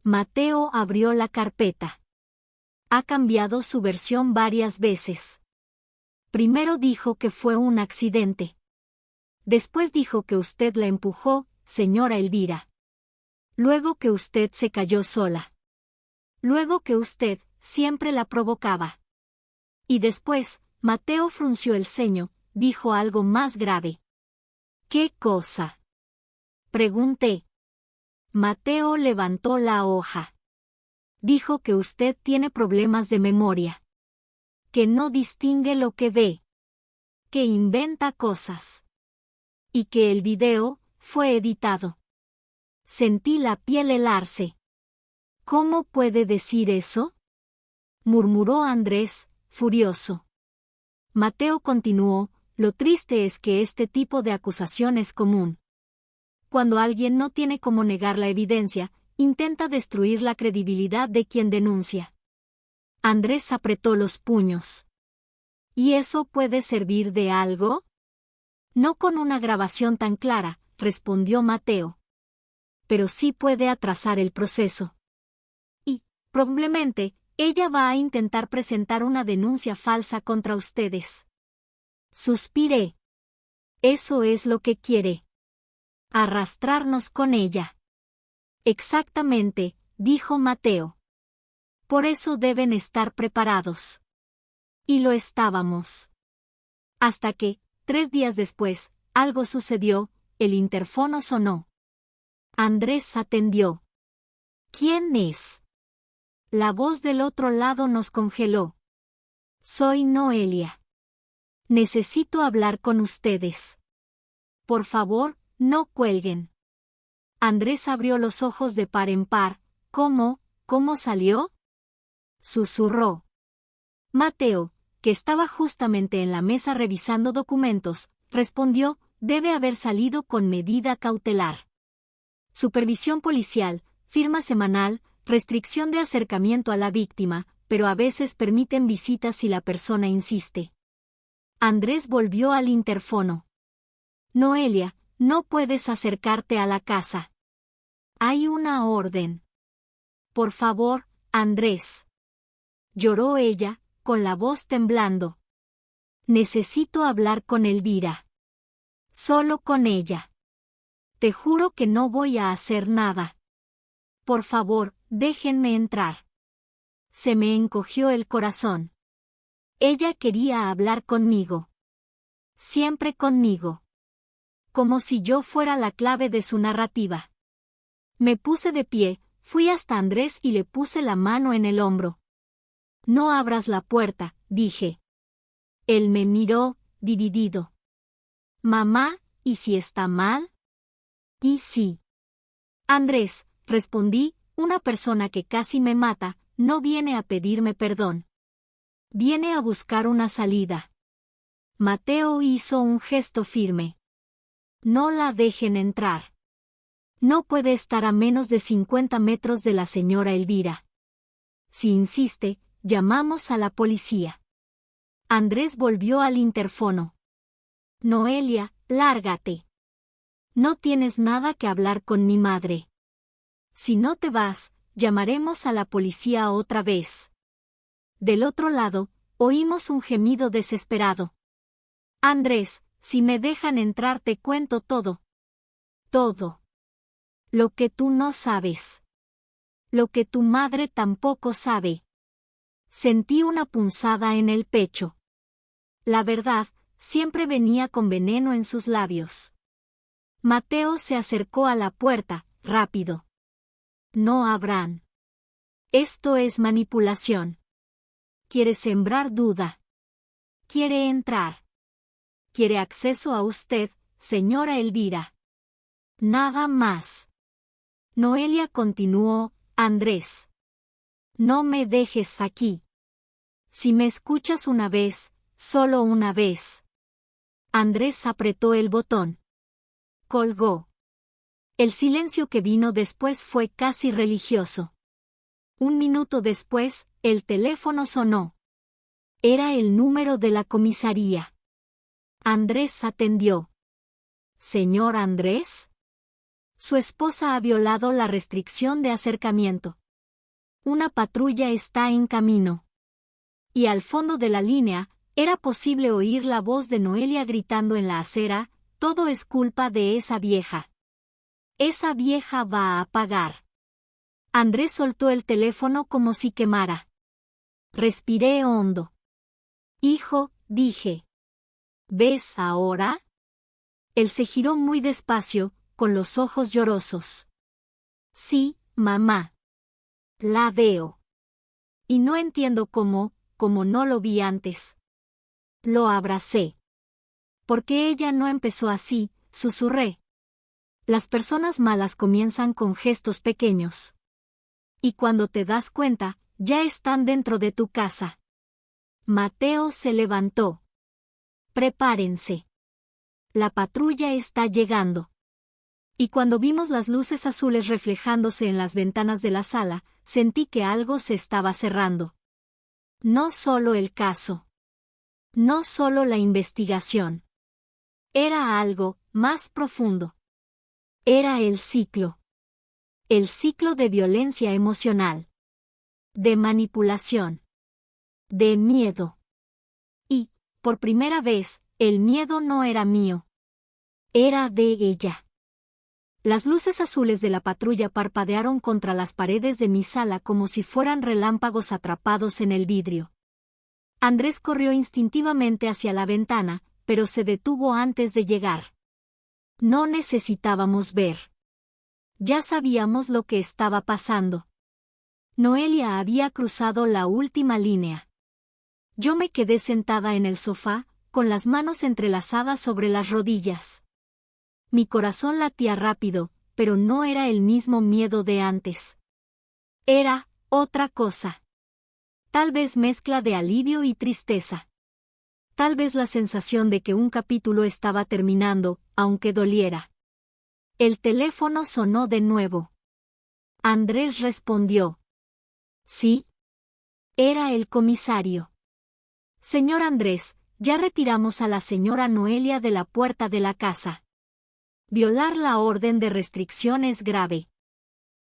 Mateo abrió la carpeta. Ha cambiado su versión varias veces. Primero dijo que fue un accidente. Después dijo que usted la empujó, señora Elvira. Luego que usted se cayó sola. Luego que usted siempre la provocaba. Y después, Mateo frunció el ceño, dijo algo más grave. ¿Qué cosa? Pregunté. Mateo levantó la hoja. Dijo que usted tiene problemas de memoria. Que no distingue lo que ve. Que inventa cosas. Y que el video fue editado. Sentí la piel helarse. ¿Cómo puede decir eso?, murmuró Andrés, furioso. Mateo continuó, lo triste es que este tipo de acusación es común. Cuando alguien no tiene cómo negar la evidencia, intenta destruir la credibilidad de quien denuncia. Andrés apretó los puños. ¿Y eso puede servir de algo? No con una grabación tan clara, respondió Mateo. Pero sí puede atrasar el proceso. Y, probablemente, ella va a intentar presentar una denuncia falsa contra ustedes. Suspiré. Eso es lo que quiere. Arrastrarnos con ella. Exactamente, dijo Mateo. Por eso deben estar preparados. Y lo estábamos. Hasta que, 3 días después, algo sucedió, el interfono sonó. Andrés atendió. ¿Quién es? La voz del otro lado nos congeló. Soy Noelia. Necesito hablar con ustedes. Por favor, no cuelguen. Andrés abrió los ojos de par en par. ¿Cómo salió?, susurró. Mateo, que estaba justamente en la mesa revisando documentos, respondió, debe haber salido con medida cautelar. Supervisión policial, firma semanal, restricción de acercamiento a la víctima, pero a veces permiten visitas si la persona insiste. Andrés volvió al interfono. Noelia, no puedes acercarte a la casa. Hay una orden. Por favor, Andrés. Lloró ella, con la voz temblando. Necesito hablar con Elvira. Solo con ella. Te juro que no voy a hacer nada. Por favor, déjenme entrar. Se me encogió el corazón. Ella quería hablar conmigo. Siempre conmigo. Como si yo fuera la clave de su narrativa. Me puse de pie, fui hasta Andrés y le puse la mano en el hombro. No abras la puerta, dije. Él me miró, dividido. Mamá, ¿y si está mal? ¿Y si? Andrés, respondí, una persona que casi me mata, no viene a pedirme perdón. Viene a buscar una salida. Mateo hizo un gesto firme. No la dejen entrar. No puede estar a menos de 50 metros de la señora Elvira. Si insiste, llamamos a la policía. Andrés volvió al interfono. Noelia, lárgate. No tienes nada que hablar con mi madre. Si no te vas, llamaremos a la policía otra vez. Del otro lado, oímos un gemido desesperado. Andrés, si me dejan entrar te cuento todo. Todo. Lo que tú no sabes. Lo que tu madre tampoco sabe. Sentí una punzada en el pecho. La verdad, siempre venía con veneno en sus labios. Mateo se acercó a la puerta, rápido. No abran. Esto es manipulación. Quiere sembrar duda. Quiere entrar. Quiere acceso a usted, señora Elvira. Nada más. Noelia continuó, Andrés. No me dejes aquí. Si me escuchas una vez, solo una vez. Andrés apretó el botón. Colgó. El silencio que vino después fue casi religioso. 1 minuto después, el teléfono sonó. Era el número de la comisaría. Andrés atendió. ¿Señor Andrés? Su esposa ha violado la restricción de acercamiento. Una patrulla está en camino. Y al fondo de la línea, era posible oír la voz de Noelia gritando en la acera, todo es culpa de esa vieja. Esa vieja va a pagar. Andrés soltó el teléfono como si quemara. Respiré hondo. Hijo, dije. ¿Ves ahora? Él se giró muy despacio, con los ojos llorosos. Sí, mamá. La veo. Y no entiendo cómo no lo vi antes. Lo abracé. Porque ella no empezó así, susurré. Las personas malas comienzan con gestos pequeños. Y cuando te das cuenta, ya están dentro de tu casa. Mateo se levantó. Prepárense. La patrulla está llegando. Y cuando vimos las luces azules reflejándose en las ventanas de la sala, sentí que algo se estaba cerrando. No solo el caso. No solo la investigación. Era algo más profundo. Era el ciclo. El ciclo de violencia emocional. De manipulación. De miedo. Y, por primera vez, el miedo no era mío. Era de ella. Las luces azules de la patrulla parpadearon contra las paredes de mi sala como si fueran relámpagos atrapados en el vidrio. Andrés corrió instintivamente hacia la ventana, pero se detuvo antes de llegar. No necesitábamos ver. Ya sabíamos lo que estaba pasando. Noelia había cruzado la última línea. Yo me quedé sentada en el sofá, con las manos entrelazadas sobre las rodillas. Mi corazón latía rápido, pero no era el mismo miedo de antes. Era otra cosa. Tal vez mezcla de alivio y tristeza. Tal vez la sensación de que un capítulo estaba terminando, aunque doliera. El teléfono sonó de nuevo. Andrés respondió. ¿Sí? Era el comisario. Señor Andrés, ya retiramos a la señora Noelia de la puerta de la casa. Violar la orden de restricción es grave.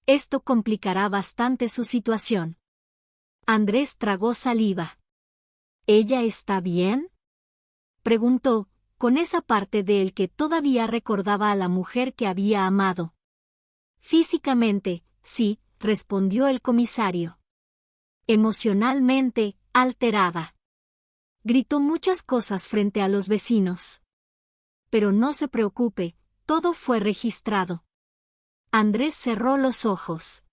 Esto complicará bastante su situación. Andrés tragó saliva. ¿Ella está bien? Preguntó, con esa parte de él que todavía recordaba a la mujer que había amado. Físicamente, sí, respondió el comisario. Emocionalmente, alterada. Gritó muchas cosas frente a los vecinos. Pero no se preocupe, todo fue registrado. Andrés cerró los ojos.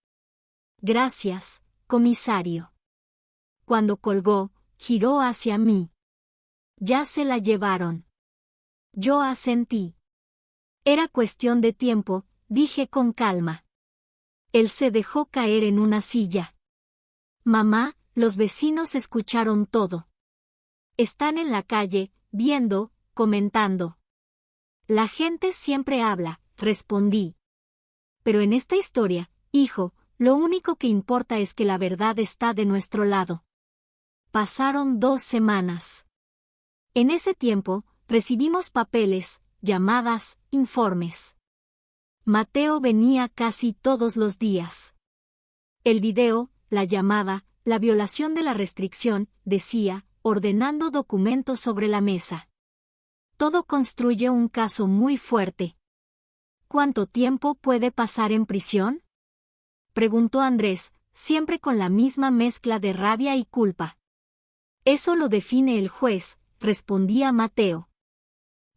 Gracias, comisario. Cuando colgó, giró hacia mí. Ya se la llevaron. Yo asentí. Era cuestión de tiempo, dije con calma. Él se dejó caer en una silla. Mamá, los vecinos escucharon todo. Están en la calle, viendo, comentando. La gente siempre habla, respondí. Pero en esta historia, hijo, lo único que importa es que la verdad está de nuestro lado. Pasaron 2 semanas. En ese tiempo, recibimos papeles, llamadas, informes. Mateo venía casi todos los días. El video, la llamada, la violación de la restricción, decía, ordenando documentos sobre la mesa. Todo construye un caso muy fuerte. ¿Cuánto tiempo puede pasar en prisión? Preguntó Andrés, siempre con la misma mezcla de rabia y culpa. Eso lo define el juez, respondía Mateo.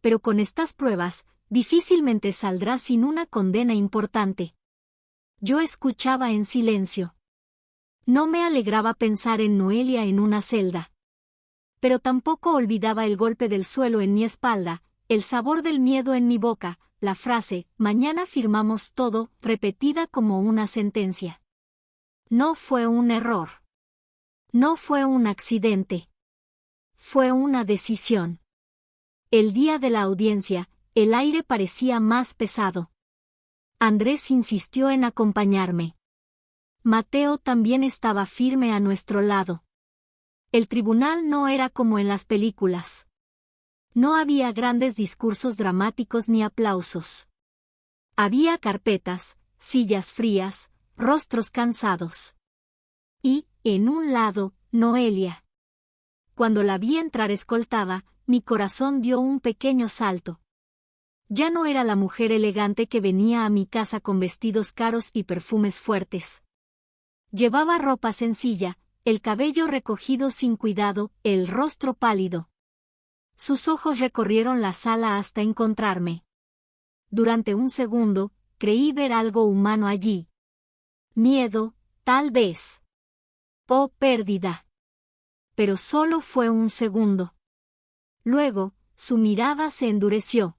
Pero con estas pruebas, difícilmente saldrá sin una condena importante. Yo escuchaba en silencio. No me alegraba pensar en Noelia en una celda. Pero tampoco olvidaba el golpe del suelo en mi espalda, el sabor del miedo en mi boca, la frase, mañana firmamos todo, repetida como una sentencia. No fue un error. No fue un accidente. Fue una decisión. El día de la audiencia, el aire parecía más pesado. Andrés insistió en acompañarme. Mateo también estaba firme a nuestro lado. El tribunal no era como en las películas. No había grandes discursos dramáticos ni aplausos. Había carpetas, sillas frías, rostros cansados. Y, en un lado, Noelia. Cuando la vi entrar escoltada, mi corazón dio un pequeño salto. Ya no era la mujer elegante que venía a mi casa con vestidos caros y perfumes fuertes. Llevaba ropa sencilla, el cabello recogido sin cuidado, el rostro pálido. Sus ojos recorrieron la sala hasta encontrarme. Durante un segundo, creí ver algo humano allí. Miedo, tal vez. O pérdida. Pero solo fue un segundo. Luego, su mirada se endureció.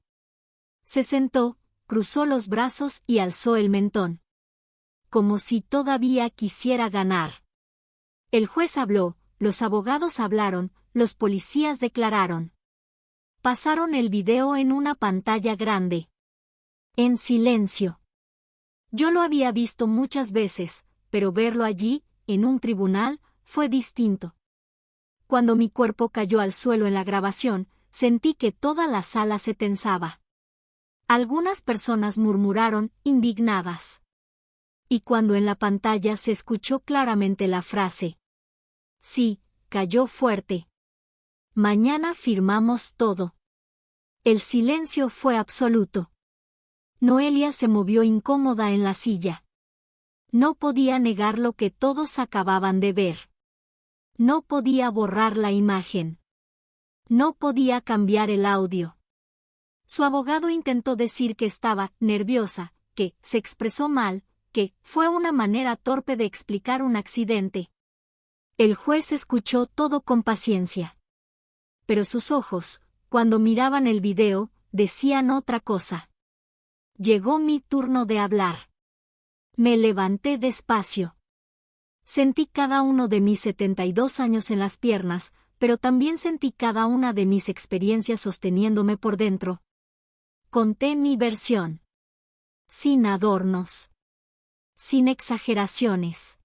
Se sentó, cruzó los brazos y alzó el mentón. Como si todavía quisiera ganar. El juez habló, los abogados hablaron, los policías declararon. Pasaron el video en una pantalla grande. En silencio. Yo lo había visto muchas veces, pero verlo allí, en un tribunal, fue distinto. Cuando mi cuerpo cayó al suelo en la grabación, sentí que toda la sala se tensaba. Algunas personas murmuraron, indignadas. Y cuando en la pantalla se escuchó claramente la frase. Sí, cayó fuerte. Mañana firmamos todo. El silencio fue absoluto. Noelia se movió incómoda en la silla. No podía negar lo que todos acababan de ver. No podía borrar la imagen. No podía cambiar el audio. Su abogado intentó decir que estaba nerviosa, que se expresó mal, que fue una manera torpe de explicar un accidente. El juez escuchó todo con paciencia. Pero sus ojos, cuando miraban el video, decían otra cosa. Llegó mi turno de hablar. Me levanté despacio. Sentí cada uno de mis 72 años en las piernas, pero también sentí cada una de mis experiencias sosteniéndome por dentro. Conté mi versión. Sin adornos. Sin exageraciones.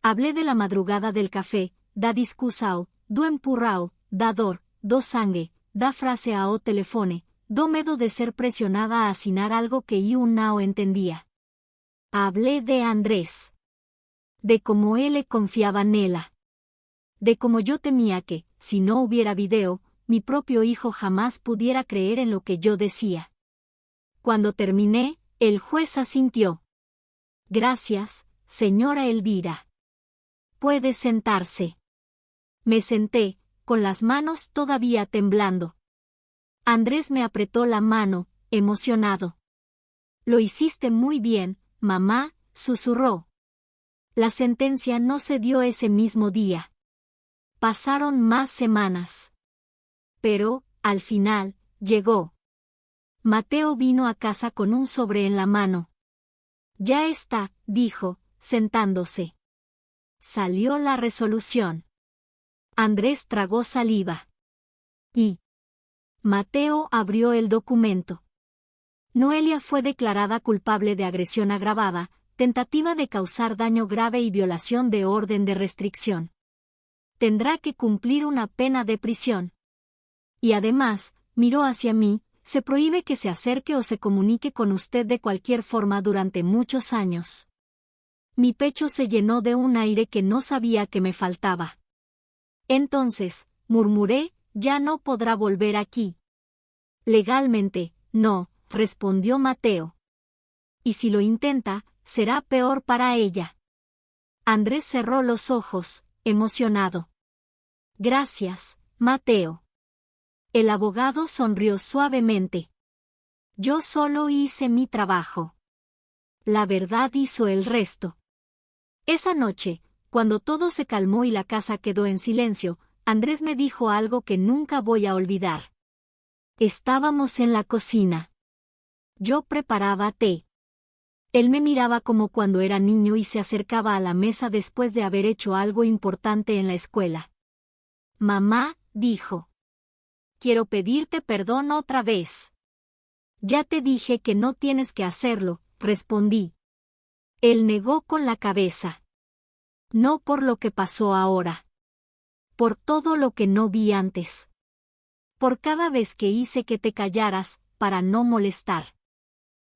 Hablé de la madrugada del café, da discusao, do empurrao, da dor, do sangue, da frase ao telefone, do medo de ser presionada a asinar algo que eu não entendía. Hablé de Andrés. De cómo él le confiaba en ella. De cómo yo temía que, si no hubiera video, mi propio hijo jamás pudiera creer en lo que yo decía. Cuando terminé, el juez asintió. Gracias, señora Elvira. Puede sentarse. Me senté, con las manos todavía temblando. Andrés me apretó la mano, emocionado. Lo hiciste muy bien, mamá, susurró. La sentencia no se dio ese mismo día. Pasaron más semanas. Pero, al final, llegó. Mateo vino a casa con un sobre en la mano. Ya está, dijo, sentándose. Salió la resolución. Andrés tragó saliva. Y Mateo abrió el documento. Noelia fue declarada culpable de agresión agravada, tentativa de causar daño grave y violación de orden de restricción. Tendrá que cumplir una pena de prisión. Y además, miró hacia mí, se prohíbe que se acerque o se comunique con usted de cualquier forma durante muchos años. Mi pecho se llenó de un aire que no sabía que me faltaba. Entonces, murmuré, ya no podrá volver aquí. Legalmente, no, respondió Mateo. Y si lo intenta, será peor para ella. Andrés cerró los ojos, emocionado. Gracias, Mateo. El abogado sonrió suavemente. Yo solo hice mi trabajo. La verdad hizo el resto. Esa noche, cuando todo se calmó y la casa quedó en silencio, Andrés me dijo algo que nunca voy a olvidar. Estábamos en la cocina. Yo preparaba té. Él me miraba como cuando era niño y se acercaba a la mesa después de haber hecho algo importante en la escuela. Mamá, dijo. Quiero pedirte perdón otra vez. Ya te dije que no tienes que hacerlo, respondí. Él negó con la cabeza. No por lo que pasó ahora. Por todo lo que no vi antes. Por cada vez que hice que te callaras, para no molestar.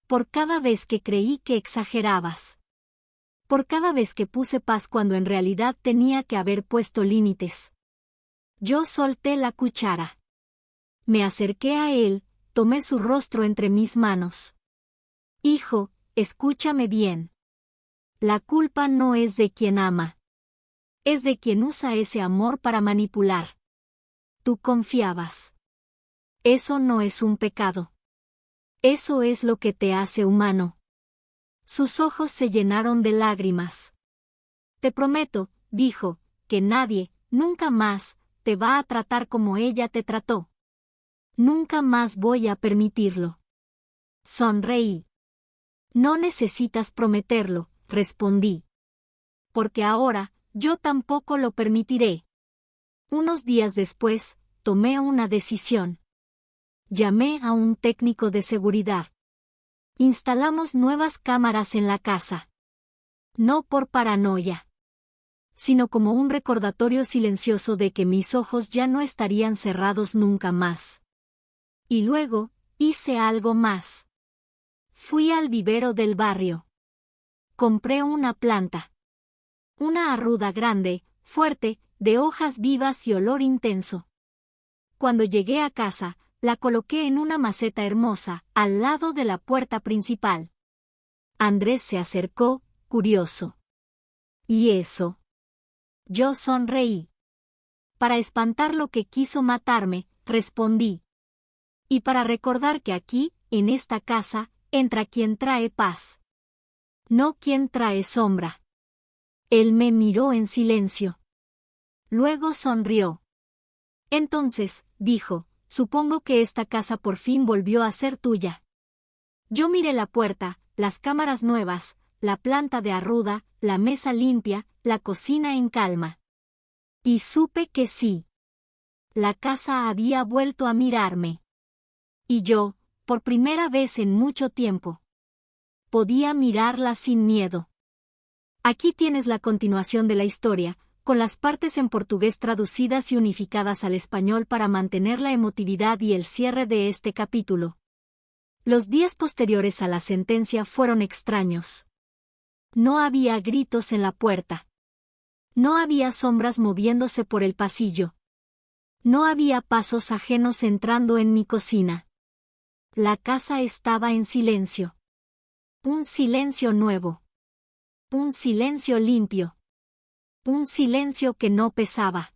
Por cada vez que creí que exagerabas. Por cada vez que puse paz cuando en realidad tenía que haber puesto límites. Yo solté la cuchara. Me acerqué a él, tomé su rostro entre mis manos. Hijo, escúchame bien. La culpa no es de quien ama. Es de quien usa ese amor para manipular. Tú confiabas. Eso no es un pecado. Eso es lo que te hace humano. Sus ojos se llenaron de lágrimas. Te prometo, dijo, que nadie, nunca más, te va a tratar como ella te trató. Nunca más voy a permitirlo. Sonreí. No necesitas prometerlo, respondí. Porque ahora, yo tampoco lo permitiré. Unos días después, tomé una decisión. Llamé a un técnico de seguridad. Instalamos nuevas cámaras en la casa. No por paranoia, sino como un recordatorio silencioso de que mis ojos ya no estarían cerrados nunca más. Y luego, hice algo más. Fui al vivero del barrio. Compré una planta. Una arruda grande, fuerte, de hojas vivas y olor intenso. Cuando llegué a casa, la coloqué en una maceta hermosa, al lado de la puerta principal. Andrés se acercó, curioso. ¿Y eso? Yo sonreí. Para espantar lo que quiso matarme, respondí. Y para recordar que aquí, en esta casa, entra quien trae paz. No quien trae sombra. Él me miró en silencio. Luego sonrió. Entonces, dijo, supongo que esta casa por fin volvió a ser tuya. Yo miré la puerta, las cámaras nuevas, la planta de arruda, la mesa limpia, la cocina en calma. Y supe que sí. La casa había vuelto a mirarme. Y yo, por primera vez en mucho tiempo, podía mirarla sin miedo. Aquí tienes la continuación de la historia, con las partes en portugués traducidas y unificadas al español para mantener la emotividad y el cierre de este capítulo. Los días posteriores a la sentencia fueron extraños. No había gritos en la puerta. No había sombras moviéndose por el pasillo. No había pasos ajenos entrando en mi cocina. La casa estaba en silencio. Un silencio nuevo. Un silencio limpio. Un silencio que no pesaba.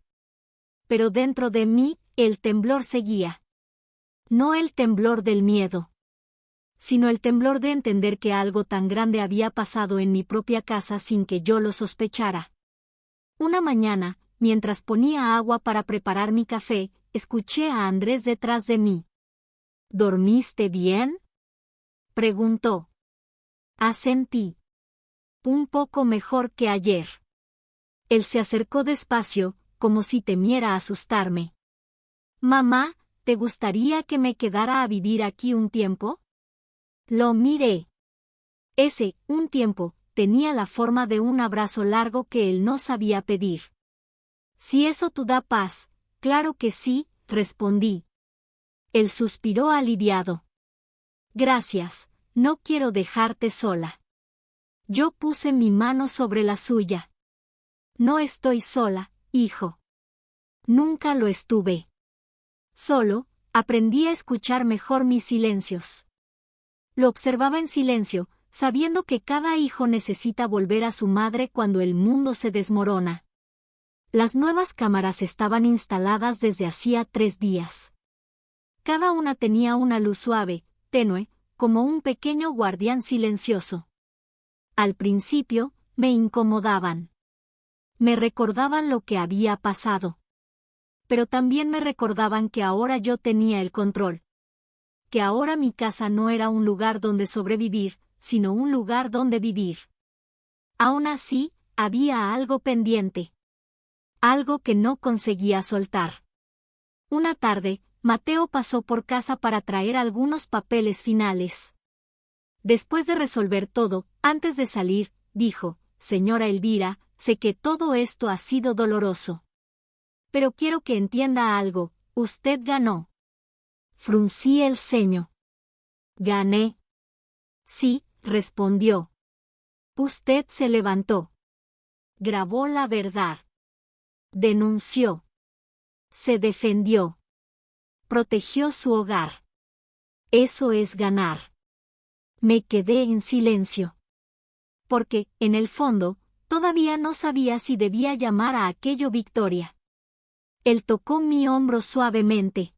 Pero dentro de mí, el temblor seguía. No el temblor del miedo, sino el temblor de entender que algo tan grande había pasado en mi propia casa sin que yo lo sospechara. Una mañana, mientras ponía agua para preparar mi café, escuché a Andrés detrás de mí. ¿Dormiste bien?, preguntó. Asentí. Un poco mejor que ayer. Él se acercó despacio, como si temiera asustarme. Mamá, ¿te gustaría que me quedara a vivir aquí un tiempo? Lo miré. Ese, un tiempo, tenía la forma de un abrazo largo que él no sabía pedir. Si eso te da paz, claro que sí, respondí. Él suspiró aliviado. Gracias, no quiero dejarte sola. Yo puse mi mano sobre la suya. No estoy sola, hijo. Nunca lo estuve. Solo, aprendí a escuchar mejor mis silencios. Lo observaba en silencio, sabiendo que cada hijo necesita volver a su madre cuando el mundo se desmorona. Las nuevas cámaras estaban instaladas desde hacía 3 días. Cada una tenía una luz suave, tenue, como un pequeño guardián silencioso. Al principio, me incomodaban. Me recordaban lo que había pasado. Pero también me recordaban que ahora yo tenía el control. Que ahora mi casa no era un lugar donde sobrevivir, sino un lugar donde vivir. Aún así, había algo pendiente. Algo que no conseguía soltar. Una tarde, Mateo pasó por casa para traer algunos papeles finales. Después de resolver todo, antes de salir, dijo, Señora Elvira, sé que todo esto ha sido doloroso. Pero quiero que entienda algo, usted ganó. Fruncí el ceño. ¿Gané? Sí, respondió. Usted se levantó. Grabó la verdad. Denunció. Se defendió. Protegió su hogar. Eso es ganar. Me quedé en silencio. Porque, en el fondo, todavía no sabía si debía llamar a aquello victoria. Él tocó mi hombro suavemente.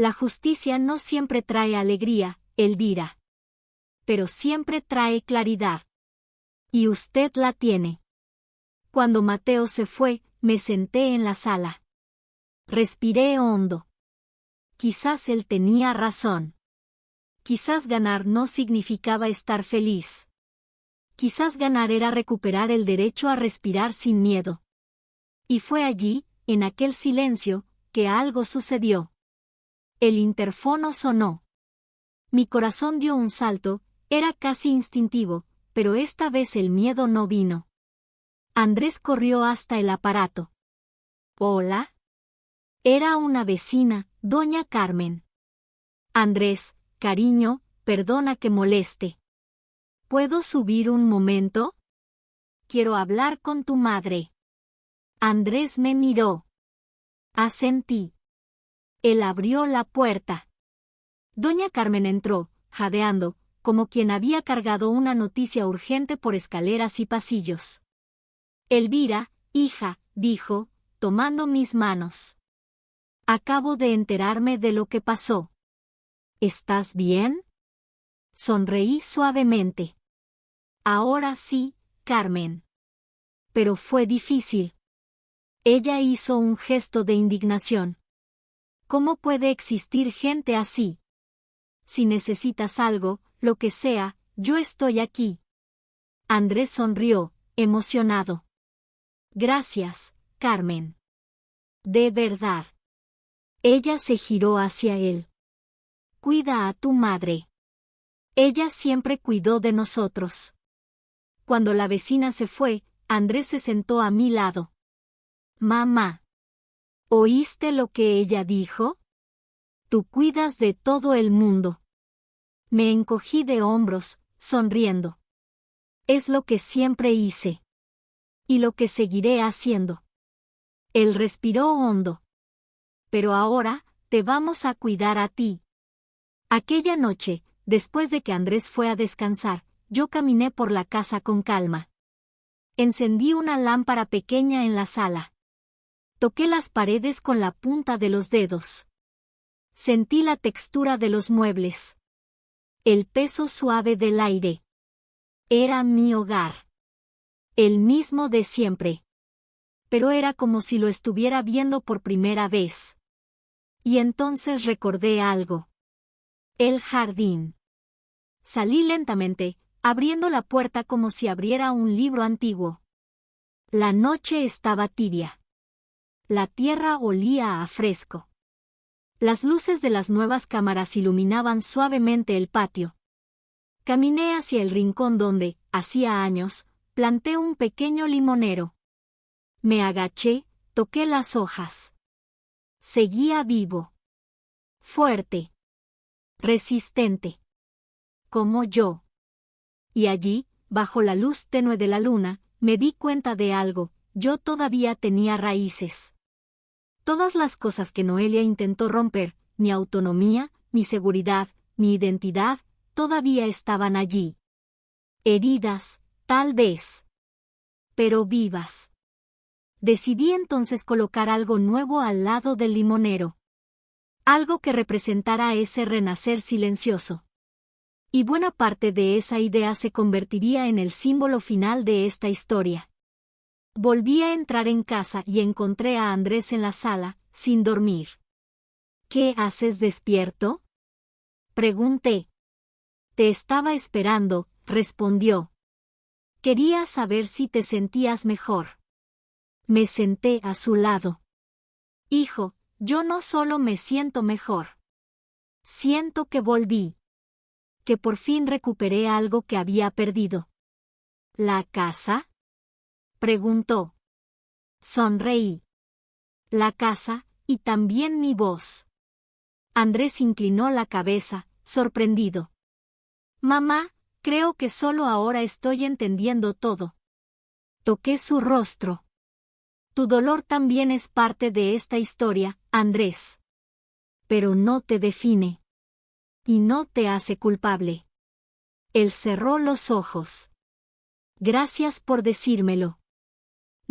La justicia no siempre trae alegría, Elvira. Pero siempre trae claridad. Y usted la tiene. Cuando Mateo se fue, me senté en la sala. Respiré hondo. Quizás él tenía razón. Quizás ganar no significaba estar feliz. Quizás ganar era recuperar el derecho a respirar sin miedo. Y fue allí, en aquel silencio, que algo sucedió. El interfono sonó. Mi corazón dio un salto, era casi instintivo, pero esta vez el miedo no vino. Andrés corrió hasta el aparato. ¿Hola? Era una vecina, doña Carmen. Andrés, cariño, perdona que moleste. ¿Puedo subir un momento? Quiero hablar con tu madre. Andrés me miró. Asentí. Él abrió la puerta. Doña Carmen entró, jadeando, como quien había cargado una noticia urgente por escaleras y pasillos. Elvira, hija, dijo, tomando mis manos. Acabo de enterarme de lo que pasó. ¿Estás bien? Sonreí suavemente. Ahora sí, Carmen. Pero fue difícil. Ella hizo un gesto de indignación. ¿Cómo puede existir gente así? Si necesitas algo, lo que sea, yo estoy aquí. Andrés sonrió, emocionado. Gracias, Carmen. De verdad. Ella se giró hacia él. Cuida a tu madre. Ella siempre cuidó de nosotros. Cuando la vecina se fue, Andrés se sentó a mi lado. Mamá. ¿Oíste lo que ella dijo? Tú cuidas de todo el mundo. Me encogí de hombros, sonriendo. Es lo que siempre hice. Y lo que seguiré haciendo. Él respiró hondo. Pero ahora, te vamos a cuidar a ti. Aquella noche, después de que Andrés fue a descansar, yo caminé por la casa con calma. Encendí una lámpara pequeña en la sala. Toqué las paredes con la punta de los dedos. Sentí la textura de los muebles. El peso suave del aire. Era mi hogar. El mismo de siempre. Pero era como si lo estuviera viendo por primera vez. Y entonces recordé algo. El jardín. Salí lentamente, abriendo la puerta como si abriera un libro antiguo. La noche estaba tibia. La tierra olía a fresco. Las luces de las nuevas cámaras iluminaban suavemente el patio. Caminé hacia el rincón donde, hacía años, planté un pequeño limonero. Me agaché, toqué las hojas. Seguía vivo. Fuerte. Resistente. Como yo. Y allí, bajo la luz tenue de la luna, me di cuenta de algo, yo todavía tenía raíces. Todas las cosas que Noelia intentó romper, mi autonomía, mi seguridad, mi identidad, todavía estaban allí. Heridas, tal vez. Pero vivas. Decidí entonces colocar algo nuevo al lado del limonero. Algo que representara ese renacer silencioso. Y buena parte de esa idea se convertiría en el símbolo final de esta historia. Volví a entrar en casa y encontré a Andrés en la sala, sin dormir. ¿Qué haces despierto? Pregunté. Te estaba esperando, respondió. Quería saber si te sentías mejor. Me senté a su lado. Hijo, yo no solo me siento mejor. Siento que volví. Que por fin recuperé algo que había perdido. ¿La casa? Preguntó. Sonreí. La casa, y también mi voz. Andrés inclinó la cabeza, sorprendido. Mamá, creo que solo ahora estoy entendiendo todo. Toqué su rostro. Tu dolor también es parte de esta historia, Andrés. Pero no te define. Y no te hace culpable. Él cerró los ojos. Gracias por decírmelo.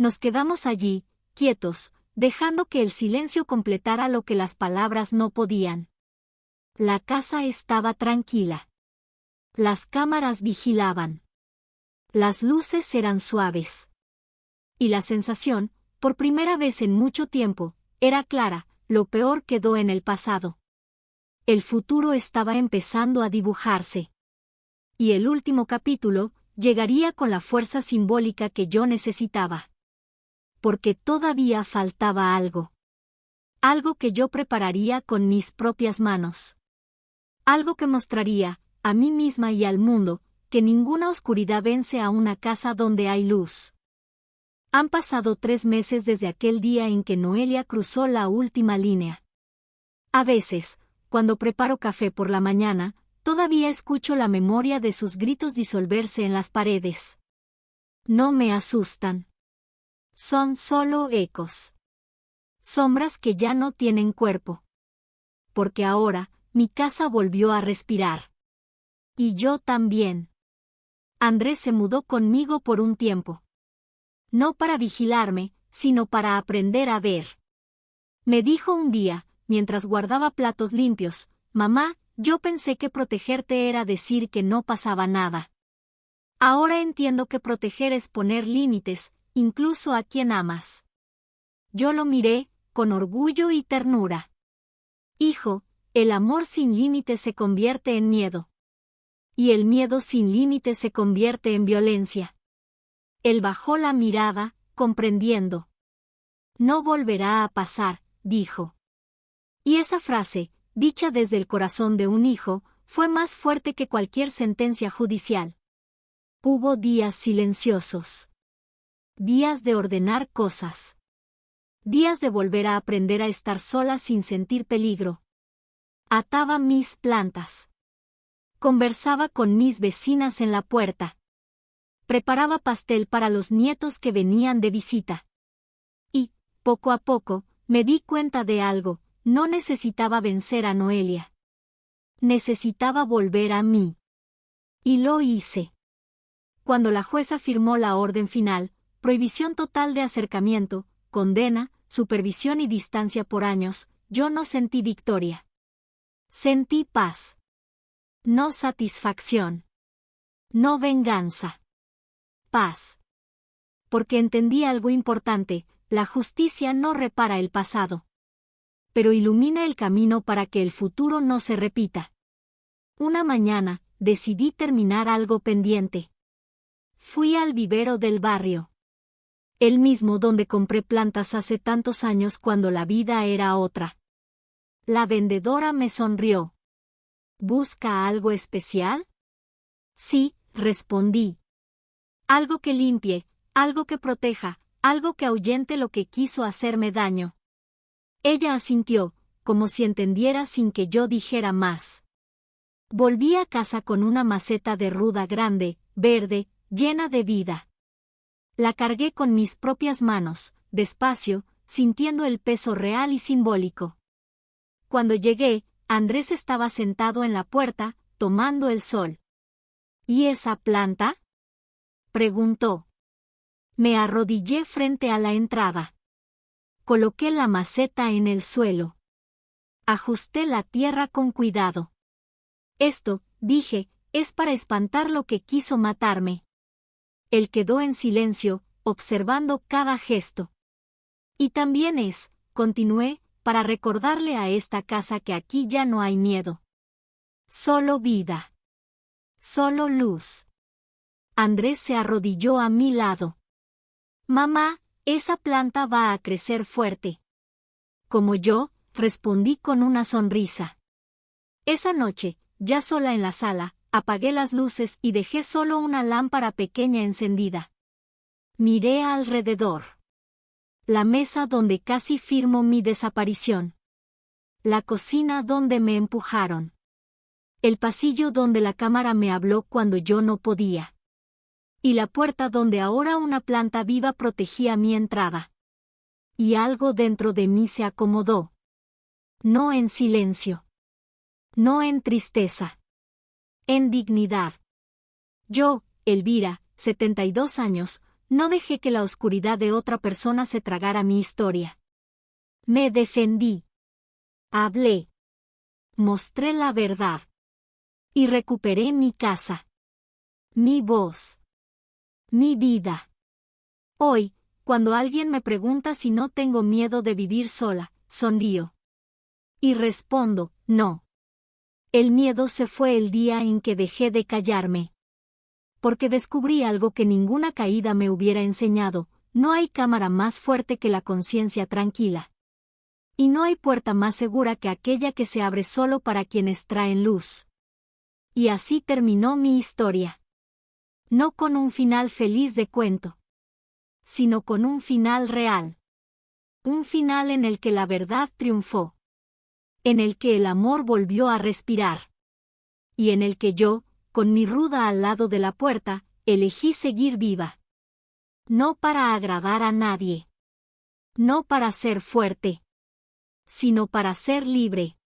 Nos quedamos allí, quietos, dejando que el silencio completara lo que las palabras no podían. La casa estaba tranquila. Las cámaras vigilaban. Las luces eran suaves. Y la sensación, por primera vez en mucho tiempo, era clara: lo peor quedó en el pasado. El futuro estaba empezando a dibujarse. Y el último capítulo llegaría con la fuerza simbólica que yo necesitaba. Porque todavía faltaba algo. Algo que yo prepararía con mis propias manos. Algo que mostraría, a mí misma y al mundo, que ninguna oscuridad vence a una casa donde hay luz. Han pasado 3 meses desde aquel día en que Noelia cruzó la última línea. A veces, cuando preparo café por la mañana, todavía escucho la memoria de sus gritos disolverse en las paredes. No me asustan. Son solo ecos. Sombras que ya no tienen cuerpo. Porque ahora, mi casa volvió a respirar. Y yo también. Andrés se mudó conmigo por un tiempo. No para vigilarme, sino para aprender a ver. Me dijo un día, mientras guardaba platos limpios: mamá, yo pensé que protegerte era decir que no pasaba nada. Ahora entiendo que proteger es poner límites, incluso a quien amas. Yo lo miré, con orgullo y ternura. Hijo, el amor sin límites se convierte en miedo. Y el miedo sin límites se convierte en violencia. Él bajó la mirada, comprendiendo. No volverá a pasar, dijo. Y esa frase, dicha desde el corazón de un hijo, fue más fuerte que cualquier sentencia judicial. Hubo días silenciosos. Días de ordenar cosas. Días de volver a aprender a estar sola sin sentir peligro. Ataba mis plantas. Conversaba con mis vecinas en la puerta. Preparaba pastel para los nietos que venían de visita. Y, poco a poco, me di cuenta de algo: no necesitaba vencer a Noelia. Necesitaba volver a mí. Y lo hice. Cuando la jueza firmó la orden final, prohibición total de acercamiento, condena, supervisión y distancia por años, yo no sentí victoria. Sentí paz. No satisfacción. No venganza. Paz. Porque entendí algo importante: la justicia no repara el pasado. Pero ilumina el camino para que el futuro no se repita. Una mañana, decidí terminar algo pendiente. Fui al vivero del barrio. El mismo donde compré plantas hace tantos años cuando la vida era otra. La vendedora me sonrió. ¿Busca algo especial? Sí, respondí. Algo que limpie, algo que proteja, algo que ahuyente lo que quiso hacerme daño. Ella asintió, como si entendiera sin que yo dijera más. Volví a casa con una maceta de ruda grande, verde, llena de vida. La cargué con mis propias manos, despacio, sintiendo el peso real y simbólico. Cuando llegué, Andrés estaba sentado en la puerta, tomando el sol. ¿Y esa planta?, preguntó. Me arrodillé frente a la entrada. Coloqué la maceta en el suelo. Ajusté la tierra con cuidado. Esto, dije, es para espantar lo que quiso matarme. Él quedó en silencio, observando cada gesto. Y también es, continué, para recordarle a esta casa que aquí ya no hay miedo. Solo vida. Solo luz. Andrés se arrodilló a mi lado. Mamá, esa planta va a crecer fuerte. Como yo, respondí con una sonrisa. Esa noche, ya sola en la sala, apagué las luces y dejé solo una lámpara pequeña encendida. Miré alrededor. La mesa donde casi firmo mi desaparición. La cocina donde me empujaron. El pasillo donde la cámara me habló cuando yo no podía. Y la puerta donde ahora una planta viva protegía mi entrada. Y algo dentro de mí se acomodó. No en silencio. No en tristeza. En dignidad. Yo, Elvira, 72 años, no dejé que la oscuridad de otra persona se tragara mi historia. Me defendí. Hablé. mostré la verdad. Y recuperé mi casa. Mi voz. Mi vida. Hoy, cuando alguien me pregunta si no tengo miedo de vivir sola, sonrío. Y respondo, no. El miedo se fue el día en que dejé de callarme. Porque descubrí algo que ninguna caída me hubiera enseñado: no hay cámara más fuerte que la conciencia tranquila. Y no hay puerta más segura que aquella que se abre solo para quienes traen luz. Y así terminó mi historia. No con un final feliz de cuento, sino con un final real. Un final en el que la verdad triunfó. En el que el amor volvió a respirar. Y en el que yo, con mi ruda al lado de la puerta, elegí seguir viva. No para agradar a nadie. No para ser fuerte. Sino para ser libre.